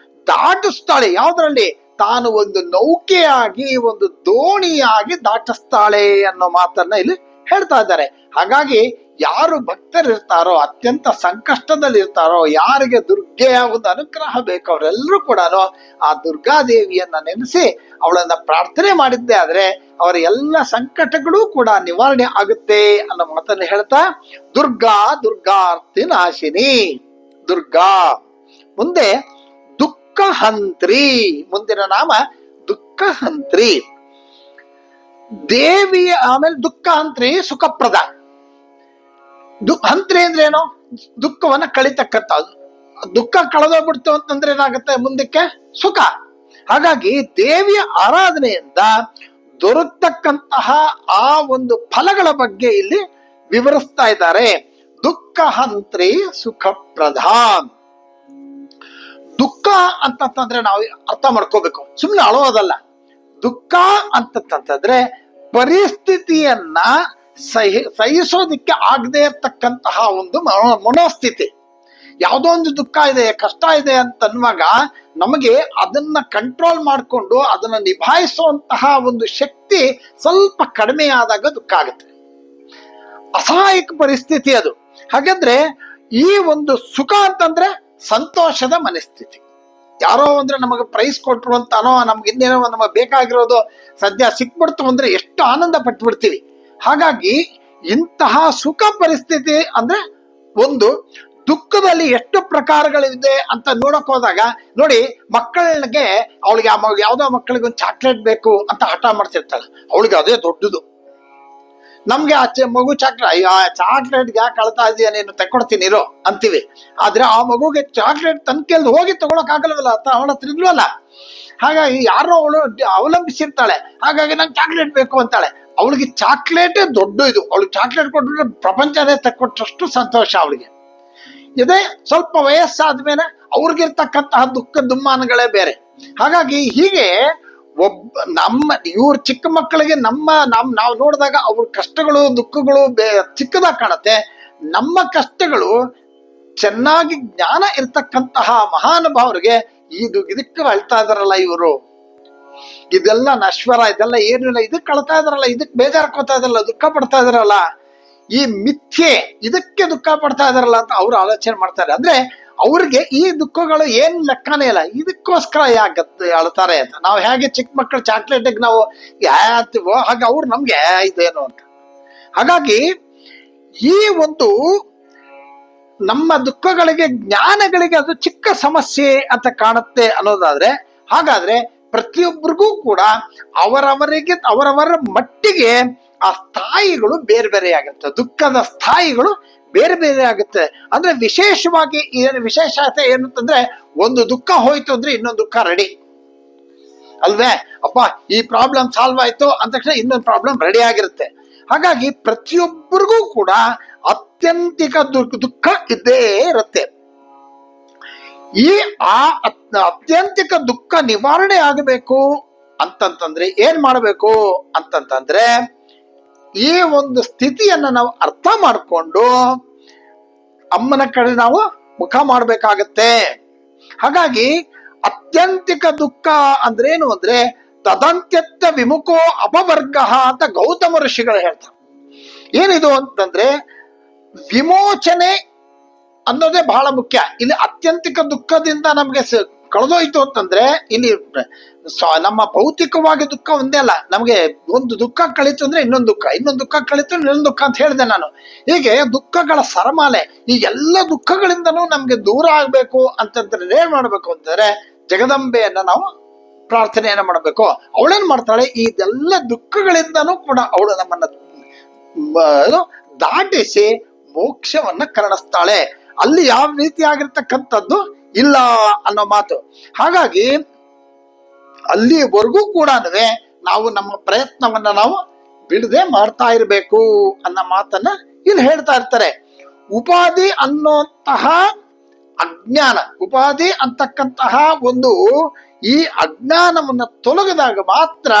[SPEAKER 1] ದಾಟಿಸ್ತಾಳೆ. ಯಾವ್ದ್ರಲ್ಲಿ? ತಾನು ಒಂದು ನೌಕೆಯಾಗಿ ಒಂದು ದೋಣಿಯಾಗಿ ದಾಟಿಸ್ತಾಳೆ ಅನ್ನೋ ಮಾತನ್ನ ಇಲ್ಲಿ ಹೇಳ್ತಾ ಇದ್ದಾರೆ. ಹಾಗಾಗಿ ಯಾರು ಭಕ್ತರಿರ್ತಾರೋ, ಅತ್ಯಂತ ಸಂಕಷ್ಟದಲ್ಲಿ ಇರ್ತಾರೋ, ಯಾರಿಗೆ ದುರ್ಗೆಯ ಒಂದು ಅನುಗ್ರಹ ಬೇಕು ಅವರೆಲ್ಲರೂ ಕೂಡ ಆ ದುರ್ಗಾದೇವಿಯನ್ನ ನೆನೆಸಿ ಅವಳನ್ನ ಪ್ರಾರ್ಥನೆ ಮಾಡಿದ್ದೆ ಆದ್ರೆ ಅವರ ಎಲ್ಲ ಸಂಕಟಗಳು ಕೂಡ ನಿವಾರಣೆ ಆಗುತ್ತೆ ಅನ್ನೋ ಮಾತನ್ನ ಹೇಳ್ತಾ ದುರ್ಗಾ ದುರ್ಗಾರ್ತಿ ನಾಶಿನಿ ದುರ್ಗಾ. ಮುಂದೆ ದುಃಖಹಂತ್ರಿ, ಮುಂದಿನ ನಾಮ ದುಃಖಹಂತ್ರಿ ದೇವಿಯ. ಆಮೇಲೆ ದುಃಖಹಂತ್ರಿ ಸುಖಪ್ರದ. ಹಂತ್ರಿ ಅಂದ್ರೆ ಏನು? ದುಃಖವನ್ನ ಕಳಿತಕ್ಕಂಥ. ದುಃಖ ಕಳೆದೋಗ್ಬಿಡ್ತು ಅಂತಂದ್ರೆ ಏನಾಗುತ್ತೆ? ಮುಂದಕ್ಕೆ ಸುಖ. ಹಾಗಾಗಿ ದೇವಿಯ ಆರಾಧನೆಯಿಂದ ದೊರಕತಕ್ಕಂತಹ ಆ ಒಂದು ಫಲಗಳ ಬಗ್ಗೆ ಇಲ್ಲಿ ವಿವರಿಸ್ತಾ ಇದ್ದಾರೆ. ದುಃಖಹಂತ್ರಿ ಸುಖಪ್ರದ. ದುಃಖ ಅಂತಂದ್ರೆ ನಾವು ಅರ್ಥ ಮಾಡ್ಕೋಬೇಕು, ಸುಮ್ಮನೆ ಅಳೋದಲ್ಲ. ದುಃಖ ಅಂತಂದ್ರೆ ಪರಿಸ್ಥಿತಿಯನ್ನ ಸಹಿಸೋದಿಕ್ಕೆ ಆಗದೆ ಇರ್ತಕ್ಕಂತಹ ಒಂದು ಮನೋಸ್ಥಿತಿ. ಯಾವುದೋ ಒಂದು ದುಃಖ ಇದೆ, ಕಷ್ಟ ಇದೆ ಅಂತ ಅನ್ನುವಾಗ ನಮಗೆ ಅದನ್ನ ಕಂಟ್ರೋಲ್ ಮಾಡಿಕೊಂಡು ಅದನ್ನ ನಿಭಾಯಿಸುವಂತಹ ಒಂದು ಶಕ್ತಿ ಸ್ವಲ್ಪ ಕಡಿಮೆ ಆದಾಗ ದುಃಖ ಆಗುತ್ತೆ. ಅಸಹಾಯಕ ಪರಿಸ್ಥಿತಿ ಅದು. ಹಾಗಾದ್ರೆ ಈ ಒಂದು ಸುಖ ಅಂತಂದ್ರೆ ಸಂತೋಷದ ಮನಸ್ಥಿತಿ. ಯಾರೋ ಅಂದ್ರೆ ನಮಗೆ ಪ್ರೈಸ್ ಕೊಟ್ರು ಅಂತಾನೋ, ನಮ್ಗೆ ಇನ್ನೇನೋ ನಮಗೆ ಬೇಕಾಗಿರೋದು ಸದ್ಯ ಸಿಕ್ಬಿಡ್ತು ಅಂದ್ರೆ ಎಷ್ಟು ಆನಂದ ಪಟ್ಟು ಬಿಡ್ತೀವಿ. ಹಾಗಾಗಿ ಇಂತಹ ಸುಖ ಪರಿಸ್ಥಿತಿ ಅಂದ್ರೆ ಒಂದು. ದುಃಖದಲ್ಲಿ ಎಷ್ಟು ಪ್ರಕಾರಗಳಿದೆ ಅಂತ ನೋಡಕ್ ಹೋದಾಗ ನೋಡಿ, ಮಕ್ಕಳಿಗೆ ಅವಳಿಗೆ ಯಾವ್ದೋ ಮಕ್ಕಳಿಗೆ ಒಂದು ಚಾಕ್ಲೇಟ್ ಬೇಕು ಅಂತ ಹಠ ಮಾಡ್ತಿರ್ತಾಳೆ, ಅವಳಿಗೆ ಅದೇ ದೊಡ್ಡದು. ನಮ್ಗೆ ಮಗು ಚಾಕ್ಲೇಟ್ಗೆ ಯಾಕೆ ಕಳ್ತಾ ಇದೀಯ ನೀನು, ತಕೊಡ್ತೀನಿ ಇರೋ ಅಂತೀವಿ. ಆದ್ರೆ ಆ ಮಗುಗೆ ಚಾಕ್ಲೇಟ್ ತನ್ನ ಕೇಳ್ದು ಹೋಗಿ ತಗೊಳಕ್ ಆಗಲ್ವಲ್ಲ, ಅವಳ ಹತ್ರ ಇಲ್ವಲ್ಲ. ಹಾಗಾಗಿ ಯಾರೋ ಅವಳು ಅವಲಂಬಿಸಿರ್ತಾಳೆ. ಹಾಗಾಗಿ ನಂಗೆ ಚಾಕ್ಲೇಟ್ ಬೇಕು ಅಂತಾಳೆ. ಅವಳಿಗೆ ಚಾಕ್ಲೇಟೇ ದೊಡ್ಡ ಇದು. ಅವಳಿಗೆ ಚಾಕ್ಲೇಟ್ ಕೊಟ್ಬಿಟ್ರೆ ಪ್ರಪಂಚನೇ ತಕ್ಕೊಟ್ಟಷ್ಟು ಸಂತೋಷ ಅವಳಿಗೆ. ಇದೇ ಸ್ವಲ್ಪ ವಯಸ್ಸಾದ್ಮೇಲೆ ಅವ್ರಿಗಿರ್ತಕ್ಕಂತಹ ದುಃಖ ದುಮ್ಮಾನಗಳೇ ಬೇರೆ. ಹಾಗಾಗಿ ಹೀಗೆ ಇವ್ರ ಚಿಕ್ಕ ಮಕ್ಕಳಿಗೆ ನಾವು ನೋಡಿದಾಗ ಅವ್ರ ಕಷ್ಟಗಳು ದುಃಖಗಳು ಚಿಕ್ಕದಾಗಿ ಕಾಣುತ್ತೆ. ನಮ್ಮ ಕಷ್ಟಗಳು ಚೆನ್ನಾಗಿ ಜ್ಞಾನ ಇರ್ತಕ್ಕಂತಹ ಮಹಾನುಭಾವರಿಗೆ ಇದಕ್ಕೆ ಅಳ್ತಾ ಇದಾರಲ್ಲ ಇವರು, ಇದೆಲ್ಲ ನಶ್ವರ, ಇದೆಲ್ಲ ಏನಿಲ್ಲ, ಇದಕ್ಕೆ ಅಳ್ತಾ ಇದಾರಲ್ಲ, ಇದಕ್ಕೆ ಬೇಜಾರ್ಕೋತಾ ಇದಾರಲ್ಲ, ದುಃಖ ಪಡ್ತಾ ಇದಾರಲ್ಲ, ಈ ಮಿಥ್ಯೆ ಇದಕ್ಕೆ ದುಃಖ ಪಡ್ತಾ ಇದಾರಲ್ಲ ಅಂತ ಅವ್ರು ಆಲೋಚನೆ ಮಾಡ್ತಾರೆ. ಅಂದ್ರೆ ಅವ್ರಿಗೆ ಈ ದುಃಖಗಳು ಏನ್ ಲೆಕ್ಕನೇ ಇಲ್ಲ, ಇದಕ್ಕೋಸ್ಕರ ಯಾಕೆ ಅಳ್ತಾರೆ ಅಂತ. ನಾವು ಹೇಗೆ ಚಿಕ್ಕ ಮಕ್ಕಳು ಚಾಕ್ಲೇಟಿಗೆ ನಾವು ಯಾತಿವೋ ಹಾಗೆ ಅವ್ರು ನಮ್ಗೆ ಇದೇನು ಅಂತ. ಹಾಗಾಗಿ ಈ ಒಂದು ನಮ್ಮ ದುಃಖಗಳಿಗೆ ಜ್ಞಾನಗಳಿಗೆ ಅದು ಚಿಕ್ಕ ಸಮಸ್ಯೆ ಅಂತ ಕಾಣುತ್ತೆ ಅನ್ನೋದಾದ್ರೆ, ಹಾಗಾದ್ರೆ ಪ್ರತಿಯೊಬ್ಬರಿಗೂ ಕೂಡ ಅವರವರ ಮಟ್ಟಿಗೆ ಆ ಸ್ಥಾಯಿಗಳು ಬೇರೆ ಬೇರೆ ಆಗುತ್ತೆ, ದುಃಖದ ಸ್ಥಾಯಿಗಳು ಬೇರೆ ಬೇರೆ ಆಗುತ್ತೆ. ಅಂದ್ರೆ ವಿಶೇಷವಾಗಿ ವಿಶೇಷತೆ ಏನು ಅಂತಂದ್ರೆ, ಒಂದು ದುಃಖ ಹೋಯ್ತು ಅಂದ್ರೆ ಇನ್ನೊಂದು ದುಃಖ ರೆಡಿ ಅಲ್ವೇ. ಅಪ್ಪ ಈ ಪ್ರಾಬ್ಲಮ್ ಸಾಲ್ವ್ ಆಯ್ತು ಅಂದ ತಕ್ಷಣ ಇನ್ನೊಂದು ಪ್ರಾಬ್ಲಮ್ ರೆಡಿ ಆಗಿರುತ್ತೆ. ಹಾಗಾಗಿ ಪ್ರತಿಯೊಬ್ಬರಿಗೂ ಕೂಡ ಅತ್ಯಂತಿಕ ದುಃಖ ಇದ್ದೇ ಇರುತ್ತೆ. ಈ ಅತ್ಯಂತಿಕ ದುಃಖ ನಿವಾರಣೆ ಆಗಬೇಕು ಅಂತಂತಂದ್ರೆ ಏನ್ ಮಾಡಬೇಕು ಅಂತಂತಂದ್ರೆ, ಈ ಒಂದು ಸ್ಥಿತಿಯನ್ನ ನಾವು ಅರ್ಥ ಮಾಡಿಕೊಂಡು ಅಮ್ಮನ ಕಡೆ ನಾವು ಮುಖ ಮಾಡ್ಬೇಕಾಗತ್ತೆ. ಹಾಗಾಗಿ ಅತ್ಯಂತಿಕ ದುಃಖ ಅಂದ್ರೇನು ಅಂದ್ರೆ ತದಂತ್ಯತ್ತ ವಿಮುಖೋ ಅಪವರ್ಗ ಅಂತ ಗೌತಮ ಋಷಿಗಳು ಹೇಳ್ತಾರೆ. ಏನಿದು ಅಂತಂದ್ರೆ ವಿಮೋಚನೆ ಅನ್ನೋದೇ ಬಹಳ ಮುಖ್ಯ. ಇಲ್ಲಿ ಅತ್ಯಂತಿಕ ದುಃಖದಿಂದ ನಮ್ಗೆ ಕಳೆದೋಯ್ತು ಅಂತಂದ್ರೆ, ಇಲ್ಲಿ ನಮ್ಮ ಭೌತಿಕವಾಗಿ ದುಃಖ ಒಂದೇ ಅಲ್ಲ, ನಮ್ಗೆ ಒಂದು ದುಃಖ ಕಳೀತು ಅಂದ್ರೆ ಇನ್ನೊಂದು ದುಃಖ, ಇನ್ನೊಂದು ದುಃಖ ಕಳೀತು ಇನ್ನೊಂದು ದುಃಖ ಅಂತ ಹೇಳಿದೆ ನಾನು. ಹೀಗೆ ದುಃಖಗಳ ಸರಮಾಲೆ. ಈ ಎಲ್ಲ ದುಃಖಗಳಿಂದನೂ ನಮ್ಗೆ ದೂರ ಆಗ್ಬೇಕು ಅಂತಂದ್ರೆ ಏನ್ ಮಾಡ್ಬೇಕು ಅಂತಂದ್ರೆ, ಜಗದಂಬೆಯನ್ನ ನಾವು ಪ್ರಾರ್ಥನೆಯನ್ನ ಮಾಡಬೇಕು. ಅವಳೇನ್ ಮಾಡ್ತಾಳೆ, ಇದೆಲ್ಲ ದುಃಖಗಳಿಂದನೂ ಕೂಡ ಅವಳು ನಮ್ಮನ್ನ ದಾಟಿಸಿ ಮೋಕ್ಷವನ್ನ ಕರುಣಿಸ್ತಾಳೆ. ಅಲ್ಲಿ ಯಾವ ರೀತಿ ಆಗಿರ್ತಕ್ಕಂಥದ್ದು ಇಲ್ಲ ಅನ್ನೋ ಮಾತು. ಹಾಗಾಗಿ ಅಲ್ಲಿವರೆಗೂ ಕೂಡ ನಾವು ನಮ್ಮ ಪ್ರಯತ್ನವನ್ನ ನಾವು ಬಿಡದೆ ಮಾಡ್ತಾ ಇರಬೇಕು ಅನ್ನೋ ಮಾತನ್ನ ಇಲ್ಲಿ ಹೇಳ್ತಾ ಇರ್ತಾರೆ. ಉಪಾಧಿ ಅನ್ನೋಂತಹ ಅಜ್ಞಾನ, ಉಪಾಧಿ ಅಂತಕ್ಕಂತಹ ಒಂದು ಈ ಅಜ್ಞಾನವನ್ನ ತೊಲಗಿದಾಗ ಮಾತ್ರ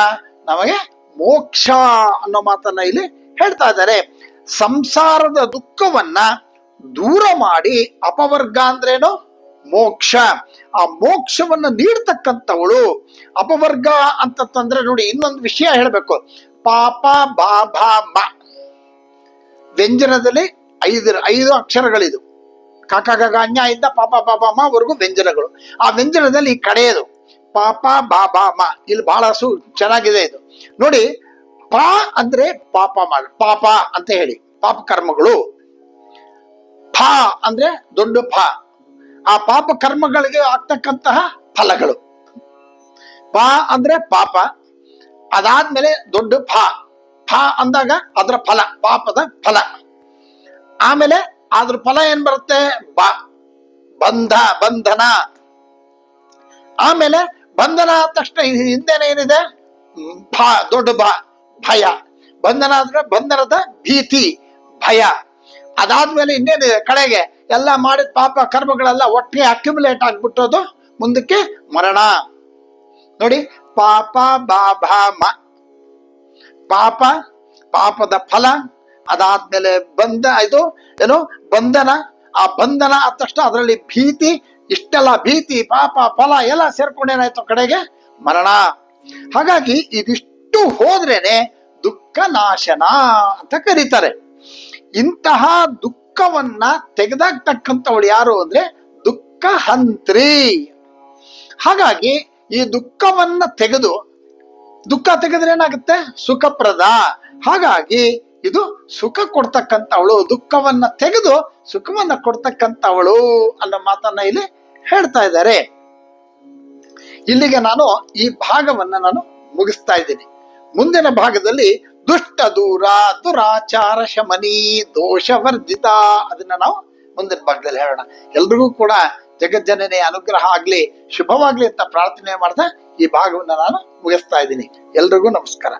[SPEAKER 1] ನಮಗೆ ಮೋಕ್ಷ ಅನ್ನೋ ಮಾತನ್ನ ಇಲ್ಲಿ ಹೇಳ್ತಾ ಇದ್ದಾರೆ. ಸಂಸಾರದ ದುಃಖವನ್ನ ದೂರ ಮಾಡಿ ಅಪವರ್ಗ ಅಂದ್ರೇನು, ಮೋಕ್ಷ. ಆ ಮೋಕ್ಷವನ್ನ ನೀಡ್ತಕ್ಕಂಥವಳು ಅಪವರ್ಗ ಅಂತಂದ್ರೆ, ನೋಡಿ ಇನ್ನೊಂದು ವಿಷಯ ಹೇಳ್ಬೇಕು. ಪಾಪ ಬಾ ಭಾ ಮ ವ್ಯಂಜನದಲ್ಲಿ ಐದು ಅಕ್ಷರಗಳಿದು. ಕಾಕ ಗಗ ಅನ್ಯ ಇಂದ ಪಾಪ ಬಾಬಾ ಮ ವರೆಗೂ ವ್ಯಂಜನಗಳು. ಆ ವ್ಯಂಜನದಲ್ಲಿ ಈ ಕಡೆಯದು ಪಾಪ ಬಾಬಾ ಮ. ಇಲ್ಲಿ ಬಹಳ ಚೆನ್ನಾಗಿದೆ ಇದು ನೋಡಿ. ಪಾ ಅಂದ್ರೆ ಪಾಪ ಮಾಡ, ಪಾಪ ಅಂತ ಹೇಳಿ ಪಾಪ ಕರ್ಮಗಳು. ಫ ಅಂದ್ರೆ ದೊಡ್ಡ ಫ, ಆ ಪಾಪ ಕರ್ಮಗಳಿಗೆ ಆಗ್ತಕ್ಕಂತಹ ಫಲಗಳು. ಪ ಅಂದ್ರೆ ಪಾಪ, ಅದಾದ್ಮೇಲೆ ದೊಡ್ಡ ಫ. ಫ ಅಂದಾಗ ಅದರ ಫಲ, ಪಾಪದ ಫಲ. ಆಮೇಲೆ ಅದ್ರ ಫಲ ಏನ್ ಬರುತ್ತೆ, ಬಂಧನ. ಆಮೇಲೆ ಬಂಧನ ಆದ ತಕ್ಷಣ ಹಿಂದೆನೆ ಏನಿದೆ, ದೊಡ್ಡ ಭಯ. ಬಂಧನ ಅಂದ್ರೆ ಬಂಧನದ ಭೀತಿ, ಭಯ. ಅದಾದ್ಮೇಲೆ ಇನ್ನೇನಿದೆ ಕಡೆಗೆ, ಎಲ್ಲ ಮಾಡಿದ ಪಾಪ ಕರ್ಮಗಳೆಲ್ಲ ಒಟ್ಟಿಗೆ ಅಕ್ಯುಮುಲೇಟ್ ಆಗ್ಬಿಟ್ಟೋದು ಮುಂದಕ್ಕೆ ಮರಣ. ನೋಡಿ, ಪಾಪ ಬಾಭಾಮ ಪಾಪ, ಪಾಪದ ಫಲ. ಅದಾದ್ಮೇಲೆ ಇದು ಏನು ಬಂಧನ. ಆ ಬಂಧನ ಆದ ತಕ್ಷಣ ಅದರಲ್ಲಿ ಭೀತಿ. ಇಷ್ಟೆಲ್ಲ ಭೀತಿ, ಪಾಪ, ಫಲ ಎಲ್ಲ ಸೇರ್ಕೊಂಡೇನಾಯ್ತು ಕಡೆಗೆ ಮರಣ. ಹಾಗಾಗಿ ಇದಿಷ್ಟು ಹೋದ್ರೇನೆ ದುಃಖ ನಾಶನ ಅಂತ ಕರೀತಾರೆ. ಇಂತಹ ದುಃಖವನ್ನ ತೆಗೆದಾಕ್ತಕ್ಕಂಥವಳು ಯಾರು ಅಂದ್ರೆ ದುಃಖ ಹಂತ್ರಿ. ಹಾಗಾಗಿ ಈ ದುಃಖವನ್ನ ದುಃಖ ತೆಗೆದ್ರೆ ಏನಾಗುತ್ತೆ, ಸುಖಪ್ರದ. ಹಾಗಾಗಿ ಇದು ಸುಖ ಕೊಡ್ತಕ್ಕಂಥವಳು, ದುಃಖವನ್ನ ತೆಗೆದು ಸುಖವನ್ನ ಕೊಡ್ತಕ್ಕಂಥವಳು ಅನ್ನೋ ಮಾತನ್ನ ಇಲ್ಲಿ ಹೇಳ್ತಾ ಇದ್ದಾರೆ. ಇಲ್ಲಿಗೆ ನಾನು ಈ ಭಾಗವನ್ನ ನಾನು ಮುಗಿಸ್ತಾ ಇದ್ದೀನಿ. ಮುಂದಿನ ಭಾಗದಲ್ಲಿ ದುಷ್ಟ ದೂರ, ದುರಾಚಾರ ಶಮನಿ, ದೋಷವರ್ಜಿತ, ಅದನ್ನ ನಾವು ಮುಂದಿನ ಭಾಗದಲ್ಲಿ ಹೇಳೋಣ. ಎಲ್ರಿಗೂ ಕೂಡ ಜಗಜ್ಜನನಿ ಅನುಗ್ರಹ ಆಗ್ಲಿ, ಶುಭವಾಗ್ಲಿ ಅಂತ ಪ್ರಾರ್ಥನೆ ಮಾಡ್ತಾ ಈ ಭಾಗವನ್ನ ನಾನು ಮುಗಿಸ್ತಾ ಇದ್ದೀನಿ. ಎಲ್ರಿಗೂ ನಮಸ್ಕಾರ.